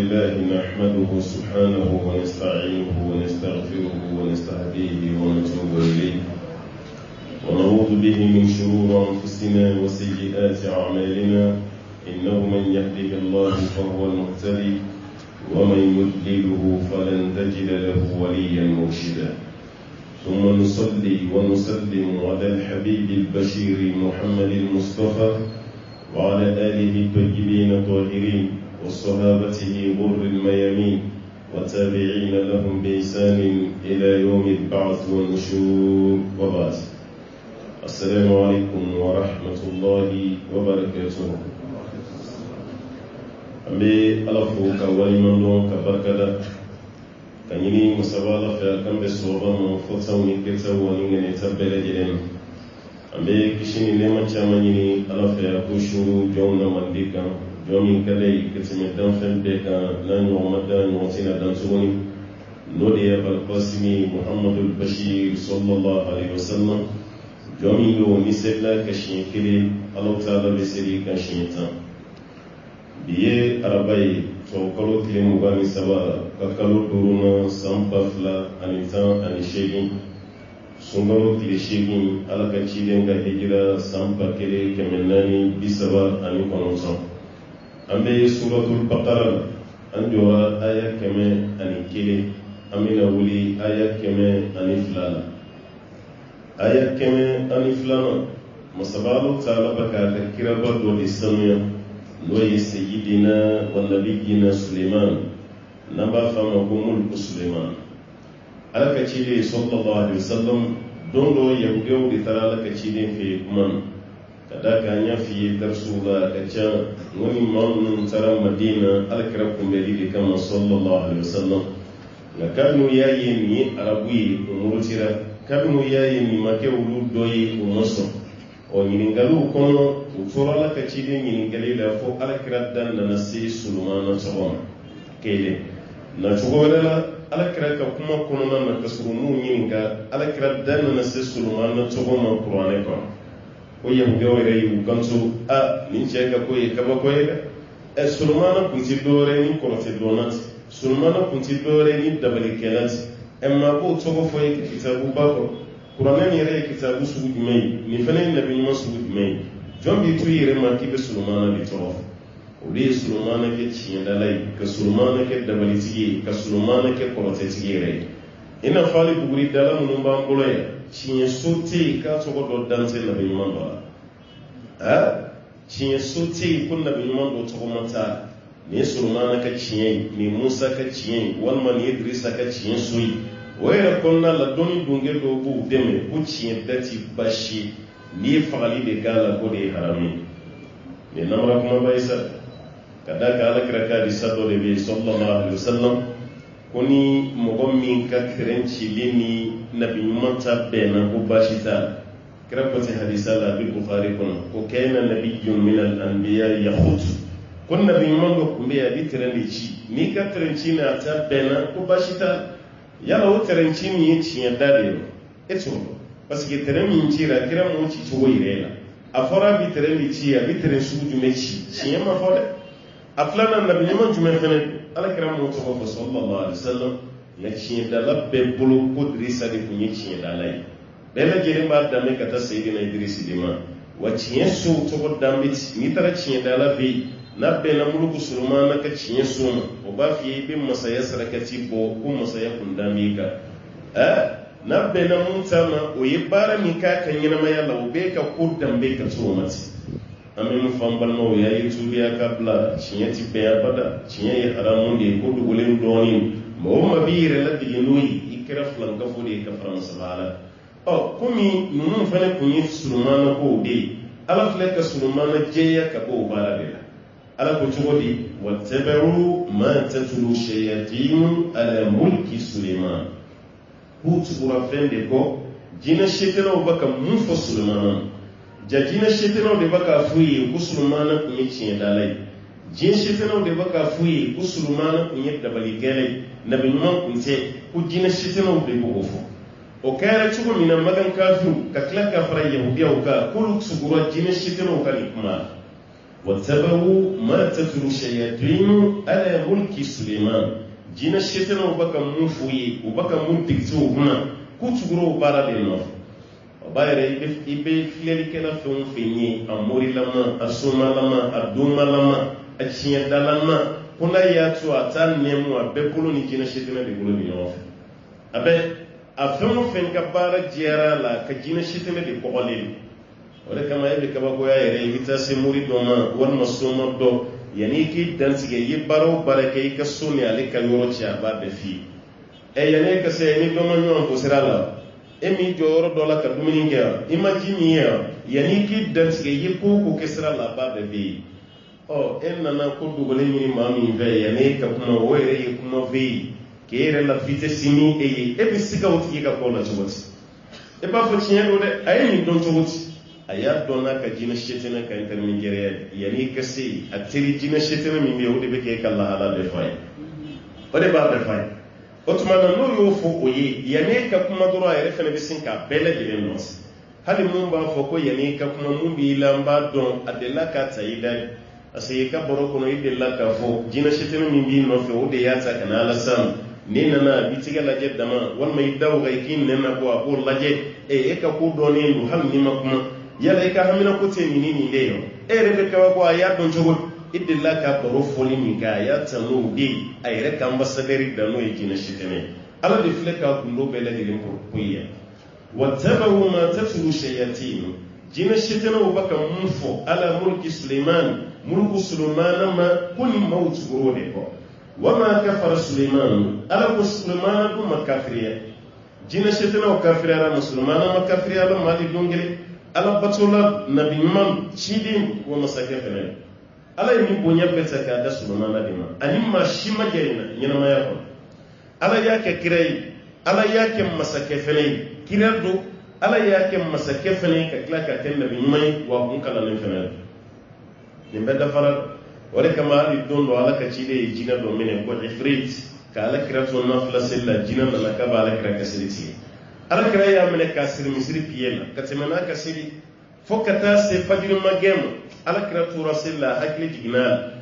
لله نحمده سبحانه ونستعينه ونستغفره ونستهديه ونتوب إليه ونعوذ به من شرور أنفسنا وسيئات أعمالنا إنه من يهده الله فهو المهتدي ومن يضلله فلن تجد له وليا مرشدا ثم نصلي ونسلم على الحبيب البشير محمد المصطفى وعلى آله الطيبين الطاهرين وصحابته غر الميامين والتابعين لهم بإحسان إلى يوم البعث والنشور وبعد. السلام عليكم ورحمة الله وبركاته. أمي ألفو كواليمان دون كبركدا كنيني مسابالة في أكام بسوبا مفتاوني كتاواني نتبال جرين أمي كشيني لما تشامني ألفو كوشورو جونا منديكا جومي كدي كتمدان فنبكا لن يومدان يوتينا دانتوني نودي بالقاسمي محمد البشير صلى الله عليه وسلم جومي لو نسبلا كشين كلي الله تعالى بسري كشينتا biye arabai to kalo tile mugani saba ka kalo duruna samba fla anitan anishegi sungaro tile shegi alaka chiden ga hijira samba kele kemenani bisaba ani kononson ambe suratul baqara anjora aya keme ani kele amina wuli aya keme ani flala aya keme ani flana masabalo taala baka kiraba do islamia نوي سيدنا ونبينا سليمان نبا فمكم ملك سليمان على كتير صلى الله عليه وسلم دون لو يبقوا لترى كتير في كمان كذا كان في درسولا كتير نوي من ترى مدينة على كربكم بديل كما صلى الله عليه وسلم لكانوا يايني عربي ومرتيرا كانوا يايني ما كانوا دوي ومصر ونينغالو كونو وفورا لك تشيدي نينغالي لا فو على كرادان نسي سلمان صوم كيلي نشوغولا على كراكا كما كوننا نكسرونو نينغا على كرادان نسي سلمان صوم قرانكم ويبغوا يريو كانسو نينجاكا كوي كبا كوي سلمان كنتي دوري ني كولتي دونات سلمان كنتي دوري ني دبلي كيلات اما بو توغو فوي كتابو باكو Qur'an yɛrɛ kitabu sugu jumɛn nin fana ye nabi ɲuman sugu jumɛn jɔn b'i to i yɛrɛ ma k'i bɛ Solomana de tɔgɔ o de ye Solomana kɛ tiɲɛdala ye ka Solomana kɛ dabalitigi ye ka Solomana kɛ kɔrɔtɛtigi yɛrɛ ye i n'a fɔ hali buguri dala minnu b'an bolo yan tiɲɛ so tɛ yen k'a tɔgɔ dɔ dan tɛ nabi ɲuman dɔ la tiɲɛ so tɛ yen ko nabi ɲuman dɔ tɔgɔ ma taa nin ye Solomana ka tiɲɛ ye nin Musa ka tiɲɛ ye walima nin ye Dirisa ka tiɲɛ so ye o yɛrɛ kɔnɔna la dɔnni dunge dɔw b'u dɛmɛ ko tiɲɛ da ti baasi n'i ye fagali de k'a la ko de ye haramu ye nin namara kumaba ye sa ka da kan alakira ka hadisa dɔ de bɛ yen sallallahu alaihi wasallam ko ni mɔgɔ min ka kɛrɛncili ni nabi ɲuman ta bɛnna ko baasi t'a la kira kɔte hadisa la a bɛ Bukhari kɔnɔ ko kayna nabiyyun min al-anbiya yahutu ko nabi ɲuman dɔ tun bɛ yen a bɛ tɛrɛn de ci n'i ka tɛrɛnci n'a ta bɛnna ko baasi t'a la yala o tɛrɛnci min ye tiɲɛ da de ye e t'o dɔn parce que tɛrɛn min cira kira m'o ci cogo yɛrɛ la a fɔra a bɛ tɛrɛn min ci a bɛ tɛrɛn sugu jumɛn ci tiɲɛ ma fɔ dɛ a filanan nabi ɲuman jumɛn fɛnɛ ala kira m'o tɔgɔ fɔ sallallahu alaihi wasallam nka tiɲɛdala bɛɛ bolo ko Dirisa de tun ye tiɲɛdala ye bɛɛ lajɛlen b'a danbe ka taa Seydina Idirisi de ma wa tiɲɛ so tɔgɔ danbe n'i taara tiɲɛdala fɛ yen n'a bɛnna muluku Solomana ka tiɲɛ so ma o b'a f'i ye i bɛ masaya sarakati bɔ ko masaya kun danb'i kan n'a bɛnna mun ta ma o ye baara min k'a ka ɲɛnamaya la o b'e ka ko danbe ka cogo ma ten an bɛ min fɔ an balimaw ye a ye tuubiya ka bila tiɲɛ ti bɛn abada tiɲɛ ye haramu de ye ko dogolen dɔɔnin mɔgɔ ma b'i yɛrɛ ladege n'o ye i kɛra filankafo de ye ka fara masabala komi ninnu fana kun ye Solomana kow de ye ala filɛ ka Solomana jɛya ka bɔ o baara de la ala ko cogo di wattabaru ma tatlu shayatinu ala mulki Suleiman k'u tugura fɛn de kɔ jinɛ setelaw bɛ ka mun fɔ Sulemana ja jinɛ setelaw de bɛ k'a f'u ye ko Sulemana kun ye tiɲɛdala ye jinɛ setelaw de bɛ k'a f'u ye ko Sulemana kun ye dabalikɛla ye nabi ɲuman kun tɛ ko jinɛ setelaw de b'o fɔ o kɛra cogo min na magan kafiru ka tila ka fara yahudiyaw kan k'olu tugura jinɛ setelaw ka nin kuma واتبعوا ما تتلو الشياطين على ملك سليمان جينا الشيطان وبكى موفوي وبكى مبتكتو هنا كتغرو بارا للنوف وباير إبي فلالي كلا فيون فيني أموري لما أسوما لما أدوما لما أتشين دالما كنا ياتو أتان نيمو أبكولو نجينا الشيطان بيقولو بنوف أبي أفهمو فين كبارا جيرا لا كجينا الشيطان بيقولين wala kama ebe kaba ko ya yere hita se muri do ma wal masuma do yani ki dansige yibaro barake ka sunni ale ka yoro cha ba be fi e yani ka se ni do ma nyon ko sirala e mi joro do la ka dumini ke imagine ya yani ki dansige yipo ko ke sirala ba be fi o en nana ko dugole ni ma mi ve yani ka kuma were kuma ve ke re la fite simi e bi siga wuti ka ko la choboti e ba fo chien do de ay ni don choboti aya donna ka jina shetena ka intermediaire yani kasi atiri jina shetena mi be wudi be ke kala ala be fay o de ba be fay otuma no yo fo oyi yani ka kuma doro ay refene be sin ka bele de nos hali mun ba fo ko yani ka kuma mun bi lamba don adela ka tayida asay ka boro ko no idella ka fo jina shetena mi bi no fe o de yata kana ala sam ni nana bitiga laje dama wal may daw gaykin nena ko abu laje e ka ko doni lu hal ni makuma yala ika hamina ko te nini leyo rebe ka ko aya don jogo idilla ka baro foli mi ga ya tanu de ayre ka ambassadeur da no yina shitene ala de fleka kundo bele de limpo kuya watabahu ma tatlu shayatin jina shitene ubaka munfo ala mulki sulaiman mulku sulaiman ma kuni maut gurode ko wama kafara sulaiman ala ko sulaiman dum makafiriya jina shitene o kafiriya musulman makafiriya la mali dongere ala batola nabi man chidi wa masake fene ala ni bonya beta ka da sulman nabi ma ani ma shima jerina nyina ma yako ala yake kirai ala yake masake fene kirado ala yake masake fene ka kila ka tembe bi mai wa kun kala ne fene ni beda fara wala kama ali dondo ala ka chide jina do mene ko ifrit ka ala kirato na flasilla jina na ka ba ala kiraka siliti ala kira ya mene kasiri misiri piyela katemena kasiri fokata se fajiri magemo ala kira tura silla hakili jigina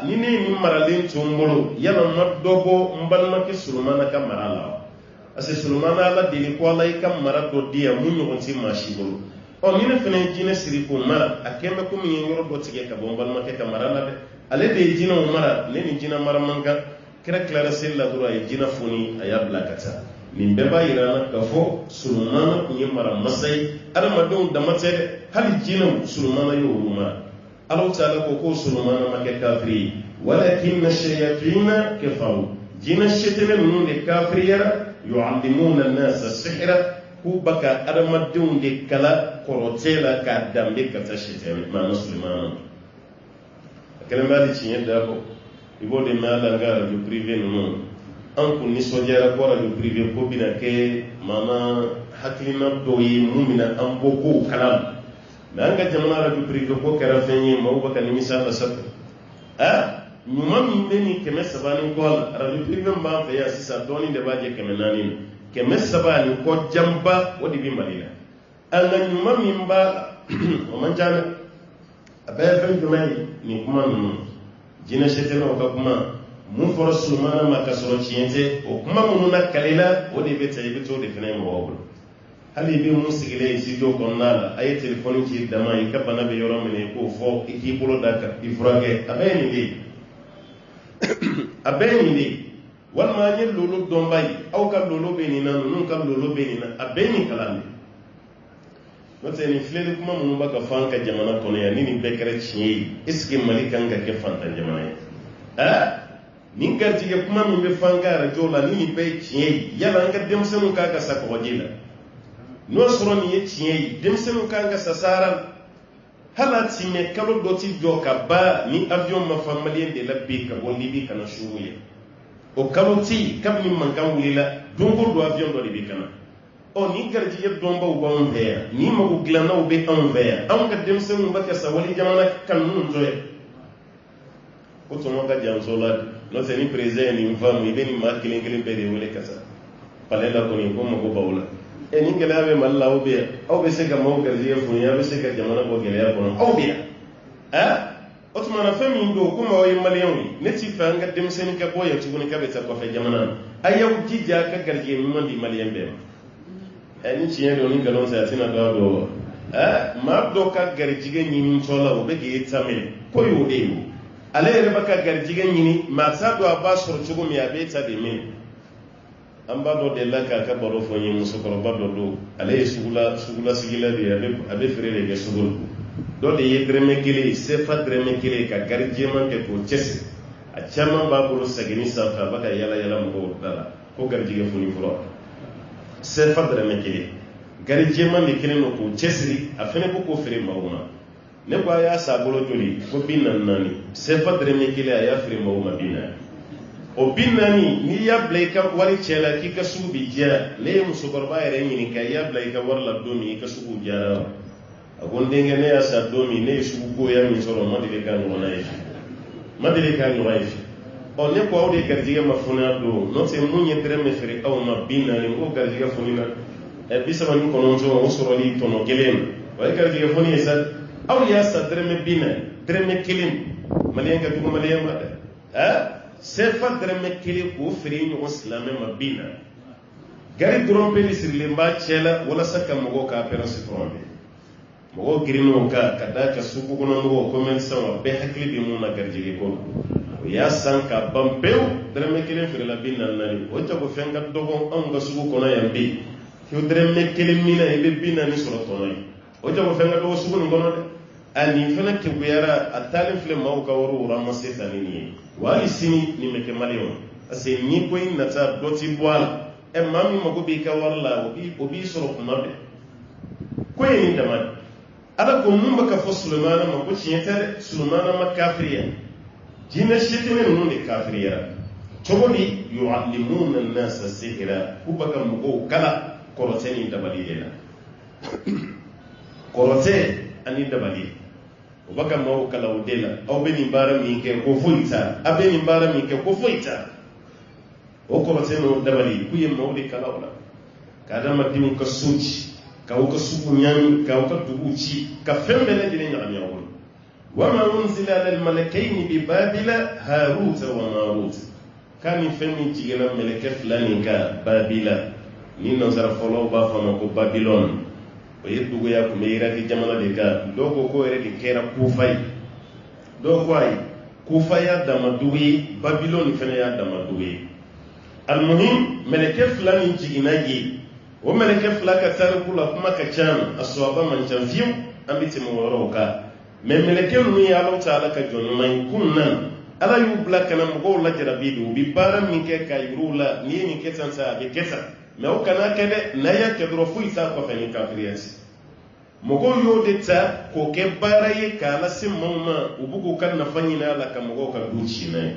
nini ni maralen tumbolo yana madogo mbalma ki sulmana ka marala ase sulmana ala dili ko ala ka marado dia munyo onti mashibolo o nini fene jine siri ko mara akeme ko mi yoro do tige ka bombalma ke ka marala de ale de jina mara ne ni jina mara manga kira klara silla dura e jina funi ayabla kata min beba irana ka fo sulmana kunye mara masai adamadenw damatɛ hali jinɛw sulmana y'olu mara Allah ta'ala ko sulmana ma kɛ kafiri walakinna shayatina kafaru jinɛ shetene ninnu de kafiriyara yu'allimuna an-nasa sihra k'u baka adamadenw de kala kɔrɔtɛ la k'a danbe ka taa shetene maana sulmana a kɛlen b'a di tiɲɛ da kɔ i b'o de mɛn ala nga radio privé ninnu an kun nisɔndiyara ko radio privé ko bina kɛ maana hakilina dɔw ye mun bɛna an bɔ kow kalam mɛ an ka jamana radio privé ko kɛra fɛn ye maaw bɛ ka nimisa la sabu ɲuman min bɛ nin 300 ni kɔ la radio privé min b'an fɛ yan sisan dɔɔnin de b'a jɛ 400 na 300 ni kɔ janba o de bɛ Mali la an ka ɲuman min b'a la o man ca dɛ a bɛɛ ye fɛn jumɛn ye nin kuma ninnu jinɛ sɛtɛnɛw ka kuma mun fɔra sulmana ma ka sɔrɔ tiɲɛ tɛ o kuma minnu na kale la o de bɛ ta i bɛ t'o de fana ye mɔgɔw bolo hali i bɛ mun sigilen ye studio kɔnɔna la a ye telefɔni ci dama i ka bana bɛ yɔrɔ min i k'o fɔ i k'i bolo da kan i furakɛ a bɛɛ ye nin de ye a bɛɛ ye nin de ye walima an ye lolo dɔnba ye aw ka lolo bɛ nin na ninnu ka lolo bɛ nin na a bɛɛ ye nin kalan de n'o tɛ nin filɛli kuma minnu bɛ ka fɔ an ka jamana kɔnɔ yan ni nin bɛɛ kɛra tiɲɛ ye est-ce que Mali kan ka kɛ fantan jamana ye nin garijɛgɛ kuma min bɛ fɔ an ka radio la ni nin bɛɛ ye tiɲɛ ye yala an ka denmisɛnninw kan ka sa kɔgɔji la n'o sɔrɔ nin ye tiɲɛ ye denmisɛnninw kan ka sa sahara la hali a ti mɛn kalo dɔ ti jɔ ka ban ni avion ma fa maliyɛn de la bi ka bɔ Libi ka na sugu ye o kalo ti kabini mankan wulila don o don avion dɔ de bɛ ka na ni garijɛgɛ dɔnbaw b'anw fɛ yan ni mago dilannaw bɛ anw fɛ yan anw ka denmisɛnninw bɛ ka sa wali jamana kan ninnu jɔ ye ko tɔmɔ ka jan so la n'o tɛ ni président ye nin faamu i bɛ nin maa kelen kelen bɛɛ de wele ka sa palais la kɔni ko mago b'aw la ni gɛlɛya bɛ Mali la aw bɛ yan aw bɛ se ka maaw garijɛgɛ foni aw bɛ se ka jamana bɔ gɛlɛya kɔnɔ aw bɛ yan mana fami do kuma way maliyan ne ci fa nga dem sen ka boye ci goni ka be ta ko fe jamana ayaw jija ka garje mi mon di maliyan be ani ci yendo ni galon sa tina do ma do ka garjige ni tola o be ge tamel ko yo de ale re baka garjige ni ma sa do aba sor ci gumi abe ta de min amba do de la ka baro fo ni muso ko ba do ale sugula sigila de abe frere ge sugul do de yedreme kele sefa dreme kele ka garje man ke ko cesse a chama ba buru sagini safa baka yala mo dala ko garjige funi furo sefa dreme kele garje man de kele no ko cesse a fene ko fere mawuma ne ko ya sabolo joli ko binnan nani sefa dreme kele ya fere mawuma binna o binnani ni ya blaika wari chela ki ka subi dia le muso korba ere ni ka ya blaika warla domi ka subu jara agonde ngene ya sa domi ne subu ko ya mi soro madile kan wona yi madile kan wona yi o ne ko awde garjiga mafuna do no se munye tere me fere aw ma binnani o garjiga funina e bisama ni kono so o soro li tono gelen o garjiga funi sa aw ya sa tere me binnani tere me kilim malienga du malienga sefa drame kele ko fere ni islame mabina gari drompe ni sirle mba chela wala saka mogo ka perasi trombe mogo girino ka kada ka suku kono ngo commerce wa be hakli bi mun na garjige ko ya sanka bampeu drame kele fere la binna nani o jago fenga dogo on ga suku kono yambi yo drame kele mina e be binna ni soro tono o jago fenga dogo suku ngono de ani fana ke buyara atalin fle mawka woro ramase tanini wali sini ni meke malion ase ni ko in nata doti boala e mami mago be ka warla obi soro kuma be ko yin da man ala ko mun baka fo sulmana ma ko ciyete sulmana ma kafiriya jina shitine nun de kafiriya toboni yuallimuna an-nasa sihra kubaka mugo kala koroteni dabali la korote ani dabali obaka mawo kala udela au beni mbara minke ko foita abeni mbara minke ko foita o ko bateno dabali kuye mawde kala wala kada madimu ka suci ka o ka suku nyami ka o ka dubuci ka fembele dine nyami awon wama unzila lil malakaini bi babila harut wa marut kani femi jigela meleke flani ka babila ni nazara folo ba fama ko babilon o yeddugo ya ko meira ki jamana de ga dogo ko ere de kera kufay dogo ay kufaya damaduwi babilon fene ya damaduwi almuhim meleke fulani jiginaji o meleke fulaka tarikula kuma ka chan aswaba man chanfiu ambiti mo woroka me meleke nu ya Allah taala ka jon man kunnan ala yu blaka na mo la jarabidu bi bara min ke kayrula ni ni ketansa be kesa mais o kana kede na ya kedro fuita ko fani kafiriyasi mogo yo de ta ko ke baraye kala simma ubugo kan na fanyina la kamogo ka duci ne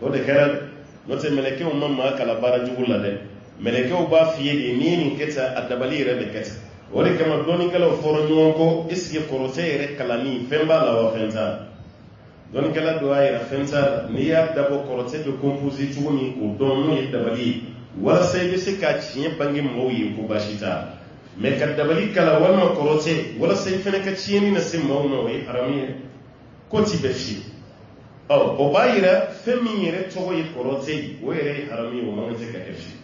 o de kala no te meleke o mamma kala bara jugula de meleke o ba fiye de ni keta adabali re de keta o de kama doni kala o foro nyonko iski korote re kala ni femba la wa fenta doni kala do ay fenta ni ya dabo korote de composite ni o don no yedabali wala sai bi ka ciye bangi mawyi ko bashita me ka dabali kala wala korote wala sai fene ka ciye ni na sim mawno yi haramiye ko ti be fi o bayira femi yere to yi korote wo yere haramiye o mangate ka fi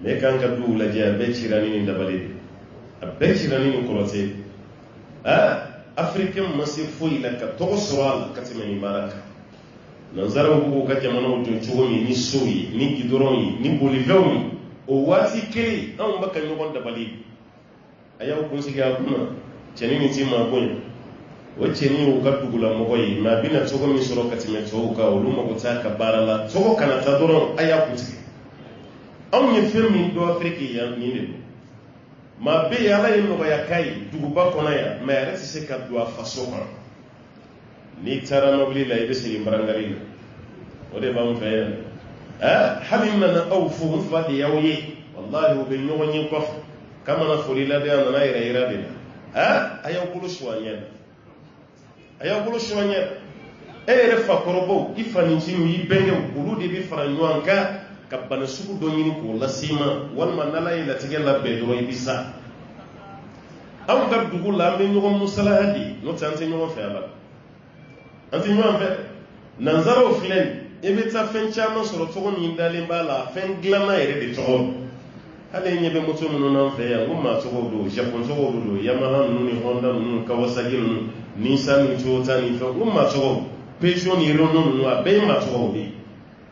me kan ka du la ja be cirani ni dabali be cirani ni korote africain masi foi la ka to soral ka timani baraka nanzara ko ka jamana o jojo ni soyi ni gidoron ni bolivion o wati kele an baka nyogon dabali ayaw ko siga kuma ceni ni tima boy o ceni o ka dugula mogoy ma bina to ko mi soro katime to ka o luma ko ta ka barala to ko kana ta doron aya ko tigi an ye fermi do afrique ya ni ne ma be ya la yin no ya kai duguba kona ya ma ya resi se ka do faso kan ni tara nobli la ibe siri barangari o de ba mu fe halim na awfu fa de yawi wallahi o be nyoni ko kama na furi la de na ira ira de ayaw kulu shwanya e refa korobo ifani jinu yi benge kulu de bi fara nwanka ka bana suku do nyini ko lasima wal manala ila tigela be do ibisa aw ga dugu la be nyugo musala hadi no tante nyugo fe ala anti ɲɔgɔn fɛ nanzaraw filɛ i bɛ taa fɛn caman sɔrɔ cogo min dalen b'a la fɛn dilanna yɛrɛ de tɔgɔ hali ɲɛ bɛ moto minnu n'an fɛ yan ko maa tɔgɔw don japon tɔgɔw don yamaha ninnu ni honda ninnu kawasaki ninnu nissan ni toyota ni fɛn ko maa tɔgɔw peugeot ni renault ninnu a bɛɛ ye maa tɔgɔw de ye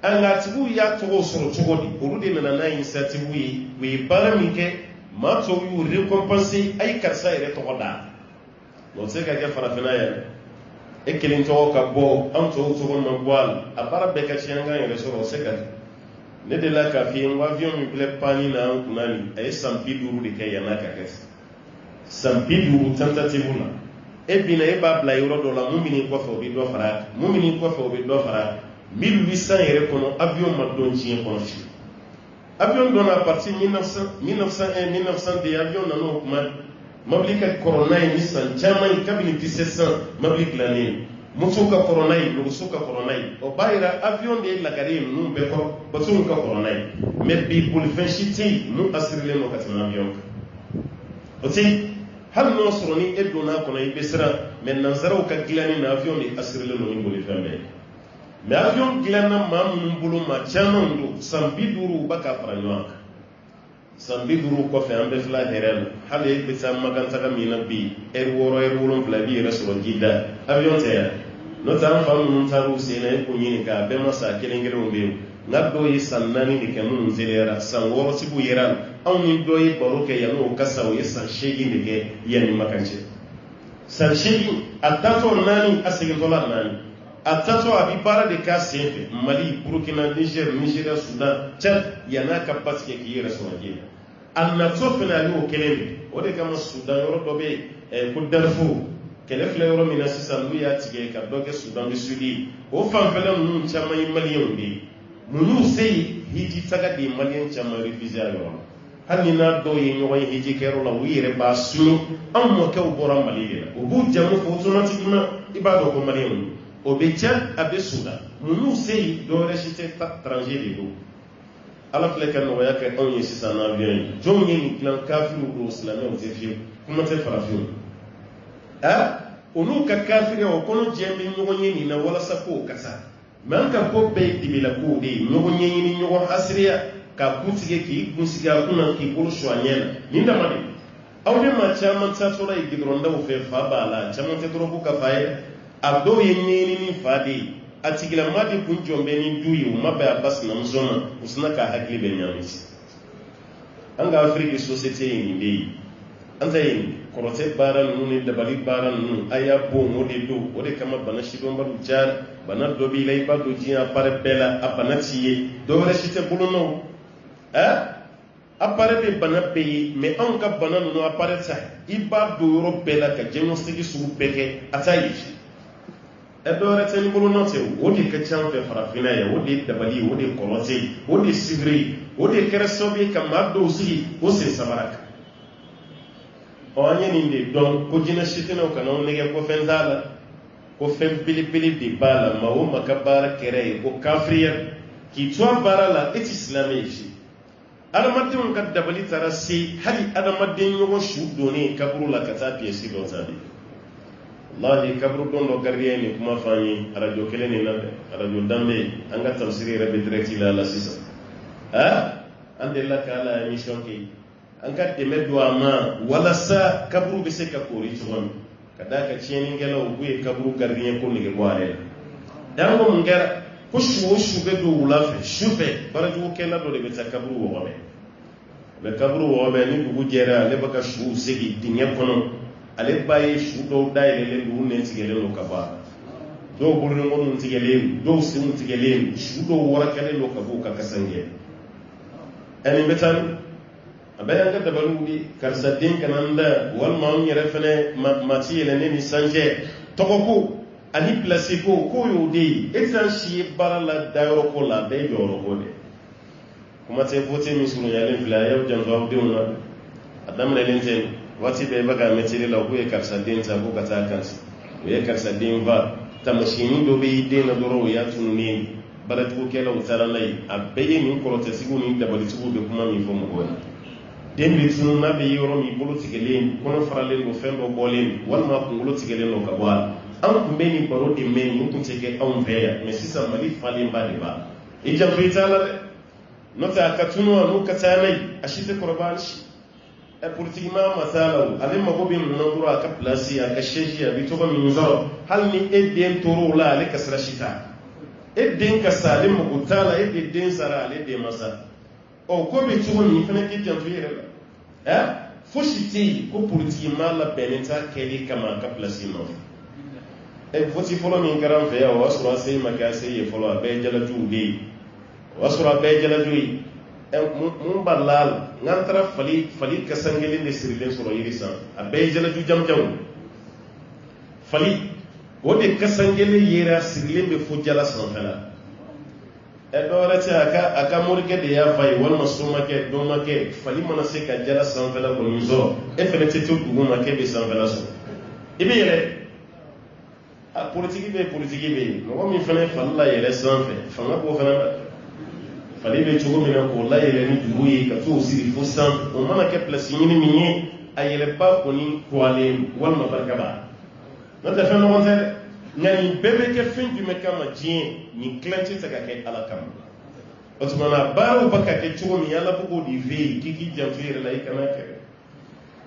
nka tigiw y'a tɔgɔw sɔrɔ cogo di olu de nana n'a initiative ye u ye baara min kɛ maa tɔw y'u récompenser a ye karisa yɛrɛ tɔgɔ da o tɛ se ka kɛ farafinna yɛrɛ e kelen tɔgɔ ka bɔ an tɔw tɔgɔ ma bɔ a la a baara bɛɛ ka tiɲɛ an kan yɛrɛ sɔrɔ o se ka ne de la k'a f'i ye n ko avion min filɛ panni na an kunna nin a ye san 50 de kɛ yan'a ka kɛ san 50 tentative la e bina e b'a bila yɔrɔ dɔ la mun bɛ n'i kɔfɛ o bɛ dɔ fara a kan mun bɛ n'i kɔfɛ o bɛ dɔ fara a kan 1800 yɛrɛ kɔnɔ avion ma dɔn diɲɛ kɔnɔ fiyewu avion dɔnna à partir 1901 1902 avion nana o kuma mobili ka kɔrɔ n'a ye ni san caman ye kabini 1700 mobili dilannen musow ka kɔrɔ n'a ye nɔgɔso ka kɔrɔ n'a ye o b'a yira avion de ye lagare ye ninnu bɛɛ kɔrɔ bateau ka kɔrɔ n'a ye mais bi bolifɛn si tɛ yen mun asirilen don ka tɛmɛ avion kan o tɛ hali n'o sɔrɔ ni e donna a kɔnɔ i bɛ siran mais nanzaraw ka dilanni na avion de asirilen don ni bolifɛn bɛɛ ye mais avion dilanna maa minnu bolo maa caman don san 50 u b'a ka fara ɲɔgɔn kan san 50 kɔfɛ an bɛ fila hɛrɛ la hali e bɛ taa makantaga min na bi heure 6 heure 7 i b'i yɛrɛ sɔrɔ jida avion tɛ yan n'o tɛ an fa minnu taar'u sen na e ko ɲini k'a bɛɛ ma sa kelen kelenw bɛ yen nka dɔw ye san 4 de kɛ minnu teliyara san 6 tigiw yera anw ni dɔw ye baro kɛ yan n'o ka sa o ye san 8 de kɛ yanni makan cɛ san 8 a tatɔ 4 a segintɔla 4 a tatɔ a bɛ baara de k'a sen fɛ mali burukina niger nigeria sudan cad yan'a ka ba tigɛ k'i yɛrɛ sɔrɔ jɛ a natɔ fana ale y'o kelen de o de kama sudan yɔrɔ dɔ bɛ yen ko darfur kɛlɛ filɛ yɔrɔ min na sisan n'u y'a tigɛ ka dɔ kɛ sudan du sud ye o fanfɛla ninnu caman ye maliyɛnw de ye mun y'u se yen hiji taga de ye maliyɛn caman refusé a yɔrɔ la hali ni n'a dɔw ye ɲɔgɔn ye hiji kɛyɔrɔ la u yɛrɛ b'a sunu anw mɔkɛw bɔra mali de la u b'u jamu fɔ automatiquement i b'a dɔn ko maliyɛnw o bɛ cɛ a bɛ sudan mun y'u se yen dɔwɛrɛ si tɛ étranger de don ala filɛ ka nɔgɔya kɛ anw ye sisan n'avion ye jɔnw ye nin dilan kafiriw don silamɛw tɛ fiyewu kuma tɛ farafinw olu ka kafiriya o kɔnɔ diɲɛ bɛ ɲɔgɔn ye nin na walasa k'o ka sa mɛ an ka ko bɛɛ ye dibila kow de ye ɲɔgɔn ɲɛɲini ɲɔgɔn hasiriya k'a kun tigɛ k'i kun sigi a kunna k'i bolo su a ɲɛ na nin dama de aw de maa caman tatɔla ye gidɔrɔndaw fɛ fa b'a la caman tɛ dɔrɔn ko ka fa ye a dɔw ye ɲɛɲini fa de ye a tigilama de kun jɔn bɛ ni du ye u ma bɛn a ba sinamuso ma u sina k'a hakili bɛ ɲaami an ka afiriki société ye nin de ye an ta yen kɔrɔtɛ baara ninnu ni dabali baara ninnu a y'a bon o de don o de kama bana sidɔnbaliw cayara bana dɔ b'i la i b'a don diɲɛ appareil bɛɛ la a bana t'i ye dɔwɛrɛ si tɛ bolonɔ appareil bɛ bana bɛɛ ye mais anw ka bana ninnu appareil ta i b'a don yɔrɔ bɛɛ la ka diagnostic sugu bɛɛ kɛ a t'a ye dɔwɛrɛ tɛ ni bolonɔ tɛ o de ka ca an fɛ farafinna yan o de ye dabali ye o de ye kɔrɔtɛ ye o de ye sibiri ye o de kɛra sababu ye ka maa dɔw sigi o sen sabara kan an ye nin de dɔn ko jinɛ sitinɛw kana aw nɛgɛ ko fɛn t'a la ko fɛn belebele de b'a la maa o maa ka baara kɛra ye ko kafiriya k'i to a baara la e tɛ silamɛ ye fiyewu adamadenw ka dabali taara se hali adamaden ɲɔgɔn su donnen kaburu la ka taa piyɛsi dɔ ta de wallahi kaburu don dɔ gardien nin kuma f'an ye arajo kelen nin na dɛ arajo danbe an ka tafsiri yɛrɛ bɛ direct la sisan an delila ka ala émission kɛ an ka dɛmɛ don a ma walasa kaburu bɛ se ka kori cogo min ka d'a ka tiɲɛnikɛlaw k'u ye kaburu gardien ko nege bɔ a yɛrɛ la dan ko mun kɛra ko su o su bɛ don wula fɛ su fɛ baarajugukɛla dɔ de bɛ taa kaburu wɔgɔbɛ a bɛ kaburu wɔgɔbɛ ni dugu jɛra ale bɛ ka suw segi dingɛ kɔnɔ ale b'a ye su dɔw dayɛlɛlen don u nɛn tigɛlen don ka bɔ a la dɔw bolodenkɔniw tigɛlen dɔw senw tigɛlen su dɔw warakɛlen don ka bɔ u ka kasanjɛ nin bɛ taa a bɛ y'an ka dabaliw di karisa den kana n da walima anw yɛrɛ fɛnɛ maa ti yɛlɛnnen ni sanjɛ tɔgɔ ko ani pilasi ko k'o y'o de ye e tɛ si ye baara la dayɔrɔ ko la a bɛɛ ye jɔyɔrɔ ko de kuma tɛ vote min surunyalen filɛ a y'aw janto aw denw na a daminɛlen tɛ waati bɛɛ i bɛ ka mɛtiri la k'o ye karisa den ta k'o ka taa kanti o ye karisa den fa tamasiyɛnni dɔ bɛ i den na dɔrɔn o y'a tununnen baaratugukɛlaw taara n'a ye a bɛɛ ye nin kɔrɔtɛtigiw ni dabalitigiw bɛ kuma min fɔ mɔgɔw ye den bɛ tunu n'a bɛ yɔrɔ min bolo tigɛlen kɔnɔ faralen don fɛn dɔ bɔlen walima kunkolo tigɛlen don ka bɔ a la an kun bɛ nin baro de mɛn nin kun tɛ kɛ anw fɛ yan mɛ sisan Mali falenba de b'a i janto i t'a la dɛ n'o tɛ a ka tunu wa n'o ka taa n'a ye a si tɛ kɔrɔbaya hali si politique ma masala ale mago bɛ mun na dɔrɔn a ka place a ka siège a bɛ tɔgɔ min sɔrɔ hali ni e den tor'o la ale ka sira si t'a e den ka sa ale mago t'a la e de den sara ale den ma sa ko bɛ cogo min fana k'i janto i yɛrɛ la fosi tɛ yen ko politique ma labɛnnen t'a kɛli kama a ka place nɔfɛ vote fɔlɔ min kɛra an fɛ yan o y'a sɔrɔ a se ma kɛ a se ye fɔlɔ a bɛɛ ye jalajuw de ye o y'a sɔrɔ a bɛɛ ye jalajuw ye mun b'a la n'an taara fali kasan kelen de sirilen sɔrɔ yiri san a bɛɛ ye jalaju jamujanw fali o de kasan kelen yera sirilen bɛ fo jala sanfɛla dɔwɛrɛ tɛ a ka morikɛ de y'a fa ye walima somakɛ dɔnmakɛ fali mana se ka jala sanfɛla kɔni sɔrɔ e fana tɛ to duguma k'e bɛ sanfɛla sɔrɔ i bɛ yɛlɛ politiki bɛ yen mɔgɔ min fana ye fali la yɛlɛ sanfɛ fanga b'o fana la fali bɛ cogo min na k'o la yɛlɛ ni dugu ye ka t'o siri fo sanfɛ o mana kɛ place ɲini min ye a yɛlɛba kɔni kɔlen walima barikaba n'o tɛ fɛn ɲɔgɔn tɛ dɛ nka nin bɛɛ bɛ kɛ fɛn jumɛn kama diɲɛ nin tilancɛ tɛ ka kɛ ala kama o tuma na baaraw bɛ ka kɛ cogo min ala bɛ k'o de fɛ yen k'i k'i janto i yɛrɛ la i kana kɛ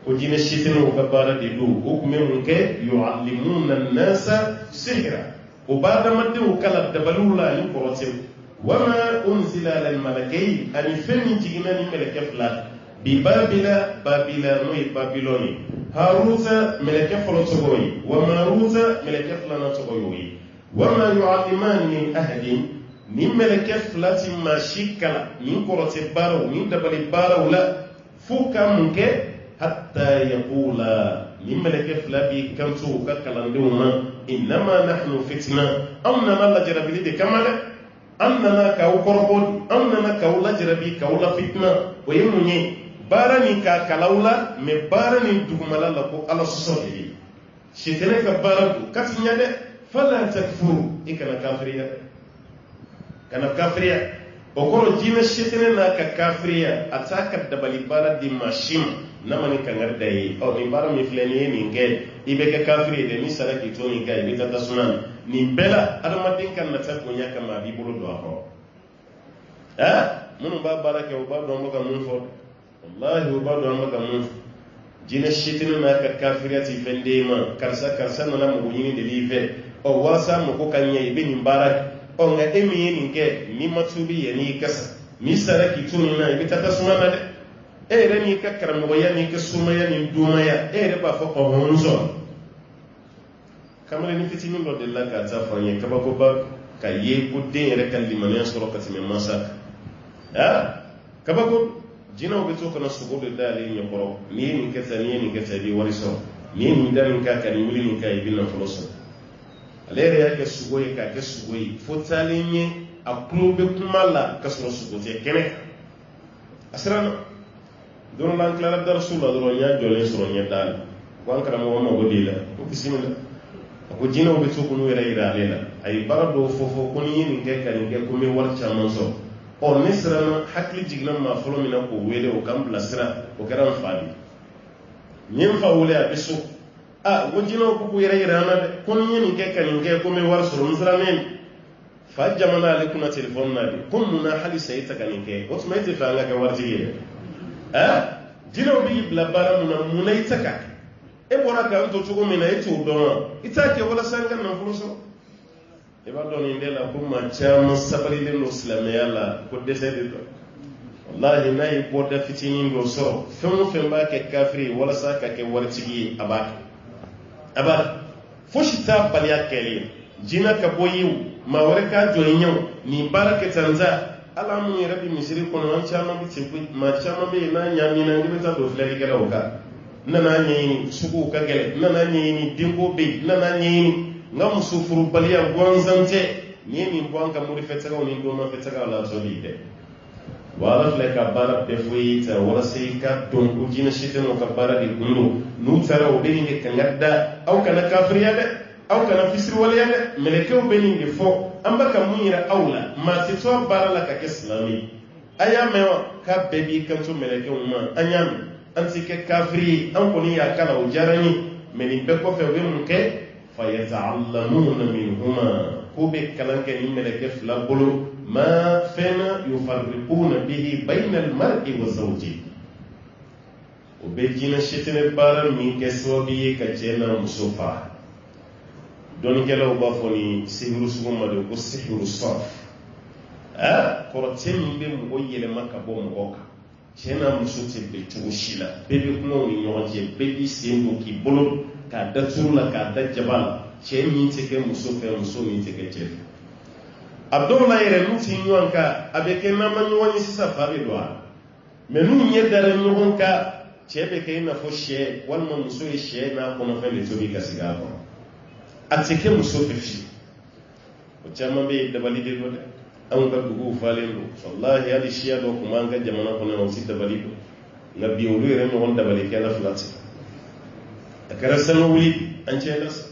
o jinɛ sitɛnɛw ka baara de don o tun bɛ mun kɛ yu'allimuna nasa sihra o b'a adamadenw kala dabaliw la ani kɔrɔtɛw wama unzila ala al-malakayn ani fɛn min jiginna ni mɛlɛkɛ fila bi babila n'o ye babilɔni haruta mɛlɛkɛ fɔlɔ tɔgɔ ye wa maruta mɛlɛkɛ filanan tɔgɔ y'o ye wama yu'allimani min ahadin ni mɛlɛkɛ fila ti maa si kala nin kɔrɔtɛ baaraw nin dabali baaraw la fo ka mun kɛ hatta yaqula ni mɛlɛkɛ fila b'i kanto u ka kalandenw ma innama nahnu fitna anw nana lajarabili de kama dɛ an nana k'aw kɔrɔbɔ an nana k'aw lajarabi k'aw la fitina o ye mun ye baara nin k'a kalaw la mɛ baara nin dugumala la ko ala sɔsɔ de ye sitɛnɛ ka baara don ka ti ɲɛ dɛ fala takfuru i kana kafiriya o kɔrɔ jinɛ sitɛnɛ n'a ka kafiriya a t'a ka dabali baara di maa si ma n'a ma ni kangari da ye nin baara min filɛ nin ye nin kɛ i bɛ kɛ kafiri ye dɛ ni sara k'i to nin kɛ i bɛ taa tasuma na nin bɛɛ la adamaden ka nata bonya kama a b'i bolo don a kɔrɔ minnu b'a baara kɛ o b'a dɔn an bɛ ka mun fɔ wallahi o b'a dɔn an bɛ ka mun fɔ jinɛ sitɛnɛ n'a ka kafiriya ti fɛn den ma karisa nana mɔgɔ ɲini de b'i fɛ walasa mɔgɔ ka ɲɛ i bɛ nin baara kɛ nka e min ye nin kɛ n'i ma tubi yanni i kasa n'i sara k'i to nin na i bɛ taa tasuma na dɛ e yɛrɛ n'i ka karamɔgɔya n'i ka sumaya ni dumaya e yɛrɛ b'a fɔ n sɔrɔ kamalen ni fitinin dɔ delila k'a ta fɔ an ye kabakoba ka ye ko den yɛrɛ ka limaniya sɔrɔ ka tɛmɛ mansa kan kabako jinɛw bɛ to kana sogo de da ale ɲɛkɔrɔ n'i ye nin kɛ tan n'i ye nin kɛ tan i bɛ wari sɔrɔ n'i ye nin da nin k'a kan nin wuli nin k'a i bɛ nafolo sɔrɔ ale yɛrɛ y'a kɛ sogo ye k'a kɛ sogo ye fo taalen ye a kulo bɛ kuma la ka sɔrɔ sogo tɛ kɛnɛ kan a siranna don la an tilara darasu la dɔrɔn n y'a jɔlen sɔrɔ ɲɛ da la ko an karamɔgɔ mago de la ko bisimila a ko jinɛw bɛ to k'u yɛrɛ yira ale la a ye baara dɔw fɔ ko ni ye nin kɛ ka nin kɛ ko n bɛ wari caman sɔrɔ ne siranna hakili jiginna maa fɔlɔ min na k'o wele o ka n bilasira o kɛra n fa de n ye n fa wele a bɛ so ko jinɛw ko k'u yɛrɛ yira an na dɛ ko ni ye nin kɛ ka nin kɛ ko n bɛ wari sɔrɔ n sirannen fa jamana ale kunna telefɔni na de ko mun na halisa e tɛ ka nin kɛ o tuma e tɛ fɛ an ka kɛ waritigi ye jinɛw b'i bila baara mun na i tɛ ka e bɔra k'an to cogo min na e t'o dɔn wa i t'a kɛ walasa an ka nafolo sɔrɔ i b'a dɔn nin de la ko maa caman sabalilen don silamɛya la ko dɛsɛ de don wallahi n'a ye bɔda fitinin dɔ sɔrɔ fɛn o fɛn b'a kɛ kafiri ye walasa ka kɛ waritigi ye a b'a kɛ fosi t'a baliya kɛli jinɛ ka bɔ ye o maa wɛrɛ k'a jɔ i ɲɛ o nin baara kɛ tan ta ala mun yɛrɛ bɛ misiri kɔnɔ an caman bɛ ten koyi maa caman bɛ yen n'a ɲaamina i bɛ taa don filɛlikɛlaw kan n nana ɲɛɲini suguw ka gɛlɛn n nana ɲɛɲini denko bɛ yen n nana ɲɛɲini n ka muso furubaliya gansan tɛ nin ye nin bɔ an ka morifɛtagaw ni domafɛtagaw la tɔ de dɛ wa ala filɛ ka baara bɛɛ fɔ i ta walasa i ka dɔn ko jinɛ sitɛnɛw ka baara de kun don n'u taara u bɛ nin de kangari da aw kana kafiriya dɛ aw kana fisiriwaleya dɛ mɛlɛkɛw bɛ nin de fɔ an bɛ ka mun yira aw la maa tɛ to a baara la ka kɛ silamɛ a y'a mɛn wa k'a bɛɛ b'i kanto mɛlɛkɛw ma an y'a mɛn an tɛ kɛ kafiri ye an kɔni y'a kala o diyara n ye mɛ nin bɛɛ kɔfɛ u bɛ mun kɛ فيتعلمون منهما كوبي كلام كان ملك فلا بلو ما فينا يفرقون به بين المرء وزوجه وبيجينا شتن بارا من كسوبي كجينا مصوفا دون كلا وبافوني سيرو سوما دو سيرو صاف كورتين بيم ويل ما كبو مغوكا جينا مصوتي بتوشيلا بيبي كنو نيونجي بيبي سيندو كي بلو كادا ترولا كادا جبال cɛ min tɛ kɛ muso fɛ muso min tɛ kɛ cɛ fɛ a dɔw la yɛrɛ n'u ti ɲɔgɔn kan a bɛ kɛ n'an ma ɲɔgɔn ye sisan fa bɛ don a mɛ n'u ɲɛ dara ɲɔgɔn kan cɛ bɛ kɛ i n'a fɔ sɛ walima muso ye sɛ n'a kɔnɔfɛn de tobi ka sigi a kɔnɔ a tɛ kɛ muso fɛ fiyewu o caman bɛ yen dabali de don dɛ anw ka duguw falen don walahi hali siya dɔ tun b'an ka jamana kɔnɔ yan o ti dabali don nka bi olu yɛrɛ ɲɔgɔn dabali kɛla fila tɛ a kɛra sanu wuli an cɛ la sa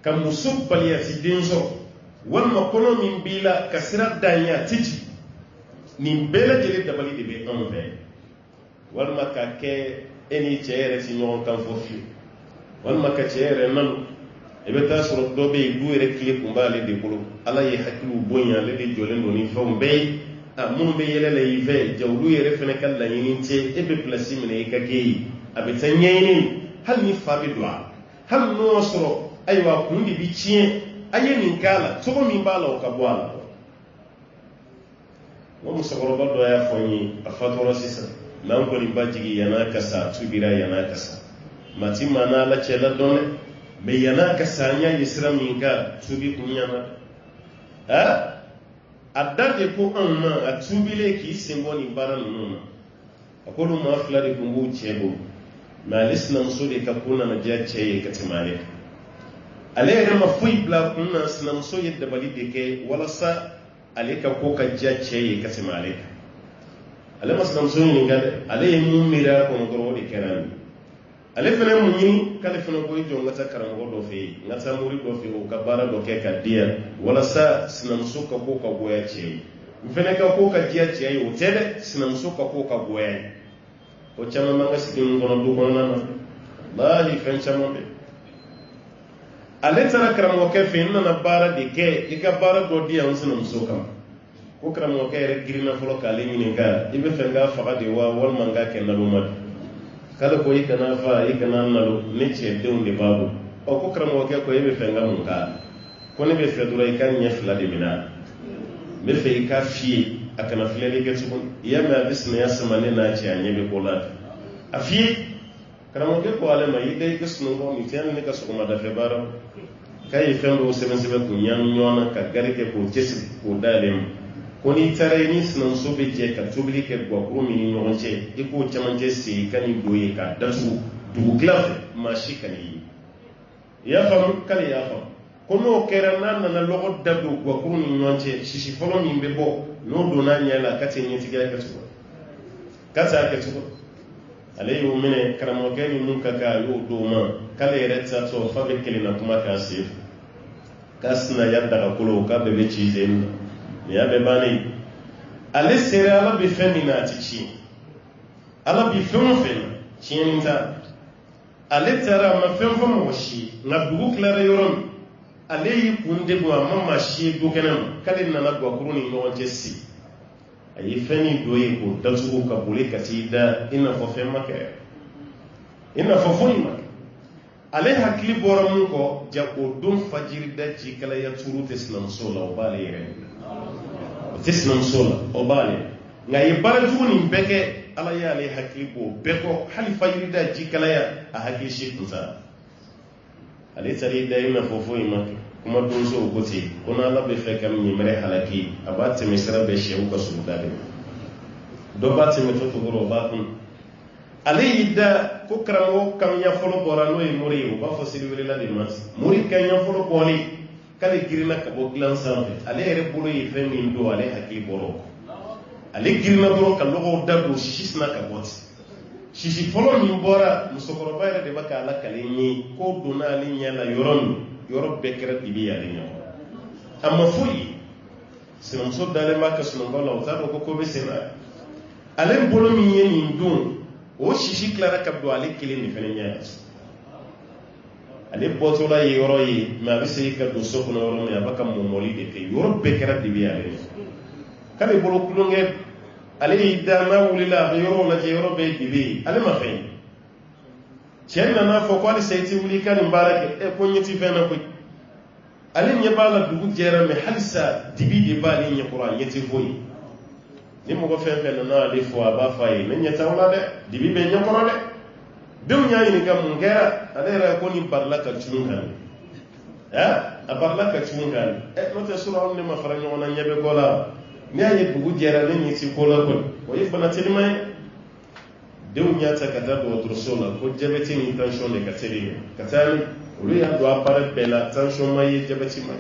ka muso baliyati den sɔrɔ walima kɔnɔ min b'i la ka sira dan ye a tɛ jigin nin bɛɛ lajɛlen dabali de bɛ anw fɛ walima ka kɛ e ni cɛ yɛrɛ ti ɲɔgɔn kan fɔ fiyewu walima ka cɛ yɛrɛ nalo i bɛ taa sɔrɔ dɔ bɛ yen du yɛrɛ tile kun b'ale de bolo ala ye hakiliw bonya ale de jɔlen don ni fɛnw bɛɛ ye minnu bɛ yɛlɛ la i fɛ ja olu yɛrɛ fana ka laɲini tɛ e bɛ pilasi minɛ i ka kɛ yen a bɛ taa ɲɛɲini hali ni fa bɛ don a la hali n'o y'a sɔrɔ ayiwa kun de bi tiɲɛ a ye nin k'a la cogo min b'a la o ka bɔ a la n ko musokɔrɔba dɔ y'a fɔ n ye a fatɔra sisan n'an kɔni ba jigin yan'a ka sa a tubira yan'a ka sa maa ti maa n'ala cɛla dɔn dɛ mɛ yan'a ka sa an y'a ye sira min kan tubi kun ɲana a da de ko anw ma a tubilen k'i sen bɔ nin baara ninnu na a ko olu maa fila de tun b'u cɛ bolo mɛ ale sinamuso de ka ko nana diya cɛ ye ka tɛmɛ ale kan ale yɛrɛ ma foyi bila kun na sinamuso ye dabali de kɛ walasa ale ka ko ka diya cɛ ye ka tɛmɛ ale kan ale ma sinamuso ɲininka dɛ ale ye mun miiri a kɔnɔ dɔrɔn o de kɛra nin ale fana ye mun ɲini k'ale fana ko i jɔ n ka taa karamɔgɔ dɔ fɛ yen n ka taa mori dɔ fɛ yen o ka baara dɔ kɛ ka di yan walasa sinamuso ka ko ka goya cɛ ye n fana ka ko ka diya cɛ ye o tɛ dɛ sinamuso ka ko ka goya ye o caman b'an ka sigi min kɔnɔ du kɔnɔna na walahi fɛn caman bɛ ale taara karamɔgɔkɛ fɛ yen n nana baara de kɛ i ka baara dɔ di yan n sinamuso kama ko karamɔgɔkɛ yɛrɛ girinna fɔlɔ k'ale ɲininka i bɛ fɛ n k'a faga de wa walima n k'a kɛ naloma de k'ale ko i kana fa i kana nalo ne cɛ denw de b'a bolo ko karamɔgɔkɛ ko e bɛ fɛ n ka mun k'a la ko ne bɛ fɛ dɔrɔn i ka ɲɛ fila de minɛ a la n bɛ fɛ i ka fiyɛ a kana filɛli kɛ tuguni i y'a mɛn a bɛ sinaya sama ne n'a cɛ a ɲɛ bɛ ko la a fiyɛ karamɔgɔkɛ ko ale ma i da i ka sunɔgɔ nin tɛ hali ne ka sɔgɔmadafɛ baara k'a ye fɛn dɔw sɛbɛn sɛbɛn k'u ɲagami ɲɔgɔn na ka gari kɛ k'o cɛsiri k'o dayɛlɛ ma ko n'i taara i ni sinamuso bɛ jɛ ka tobili kɛ guwakuru min ni ɲɔgɔn cɛ i k'o camancɛ sigi ka nin don ye k'a datugu dugu tila fɛ maa si ka n'i ye i y'a faamu k'ale y'a faamu ko n'o kɛra n'a nana lɔgɔ da don guwakuru ni ɲɔgɔn cɛ sisi fɔlɔ min bɛ bɔ n'o donna ɲɛ la k'a tɛ ɲɛtigiya kɛ cogo k'a t'a kɛ cogo ale y'o minɛ karamɔgɔkɛ ni mun ka kan a y'o d'o ma k'ale yɛrɛ t'a to fa bɛ kelenna kuma k'a sen fɛ k'a sinaya dagakolo k'a bɛɛ bɛ ci sen na nin y'a bɛɛ bannen ale sera ala bɛ fɛn min na a tɛ tiɲɛ ala bɛ fɛn o fɛn na tiɲɛni t'a ale taara a ma fɛn fɔ mɔgɔ si ye nka dugu tilara yɔrɔ min ale y'i kun degun a ma maa si ye du kɛnɛ ma k'ale nana guwakuru ni ɲɔgɔn cɛ sigi a ye fɛn min don ye k'o datugu ka boli ka t'i da i n'a fɔ fɛn ma kɛ i n'a fɔ foyi ma kɛ ale hakili bɔra mun kɔ ja o don fajiri da ji kalaya turu tɛ sinamuso la o b'ale yɛrɛ o tɛ sinamuso la o b'ale nka a ye baara jugu nin bɛɛ kɛ ala y'ale hakili bɔ bɛɛ kɔ hali fajiri da ji kalaya a hakili si kun sa ale taara i da i n'a fɔ foyi ma kɛ kuma donso ko ten ko n'ala bɛ fɛ ka ɲɛmɛrɛ halaki a b'a tɛmɛ sira bɛɛ sɛw ka suguda de dɔ b'a tɛmɛ to togoro o b'a kun ale y'i da ko karamɔgɔ kanya fɔlɔ bɔra n'o ye mori ye o b'a fɔ seli welela de ma mori kanya fɔlɔ bɔlen k'ale girinna ka bɔ dilan sanfɛ ale yɛrɛ bolo ye fɛn min don ale hakili bɔra o kɔ ale girinna dɔrɔn ka lɔgɔw da don sisi sina ka bɔ ten sisi fɔlɔ min bɔra musokɔrɔba yɛrɛ de b'a k'a lakalen ye k'o donna ale ɲɛ la yɔrɔ min yɔrɔ bɛɛ kɛra dibi ale ɲɔgɔn a ma foyi sinamuso dalen b'a ka sunɔgɔ la o t'a dɔn ko bɛ sen na ale bolo min ye nin don o sisi tilara ka don ale kelen de fana ɲɛ ale botola yoro yi ma be se ka do so kono yoro me abaka mo moli de ke yoro be kera de bi ale kabe bolo kulonge ale idama wulila yoro la yoro be dibi ale ma fe cenna na fo ko ale seyti wuli kan mbarake e ko nyiti fena ko ale nye bala dugu jera me halisa dibi de bali nye qur'an yeti foyi ni mo ko fen fen na ale fo aba fayi men nyata wala de dibi be nye qur'an de dem nyaa ni kam ngera ale ra ko ni barla ka chungan a barla ka chungan no te sura on ne ma fara nyona nyebe ko la ni ayi dugu jera ni ci ko la ko way fana tilmay dem nyaa ta ka da do sola ko jabeti ni tension de ka teli ka tani olu ya do apare bela tension may jabeti may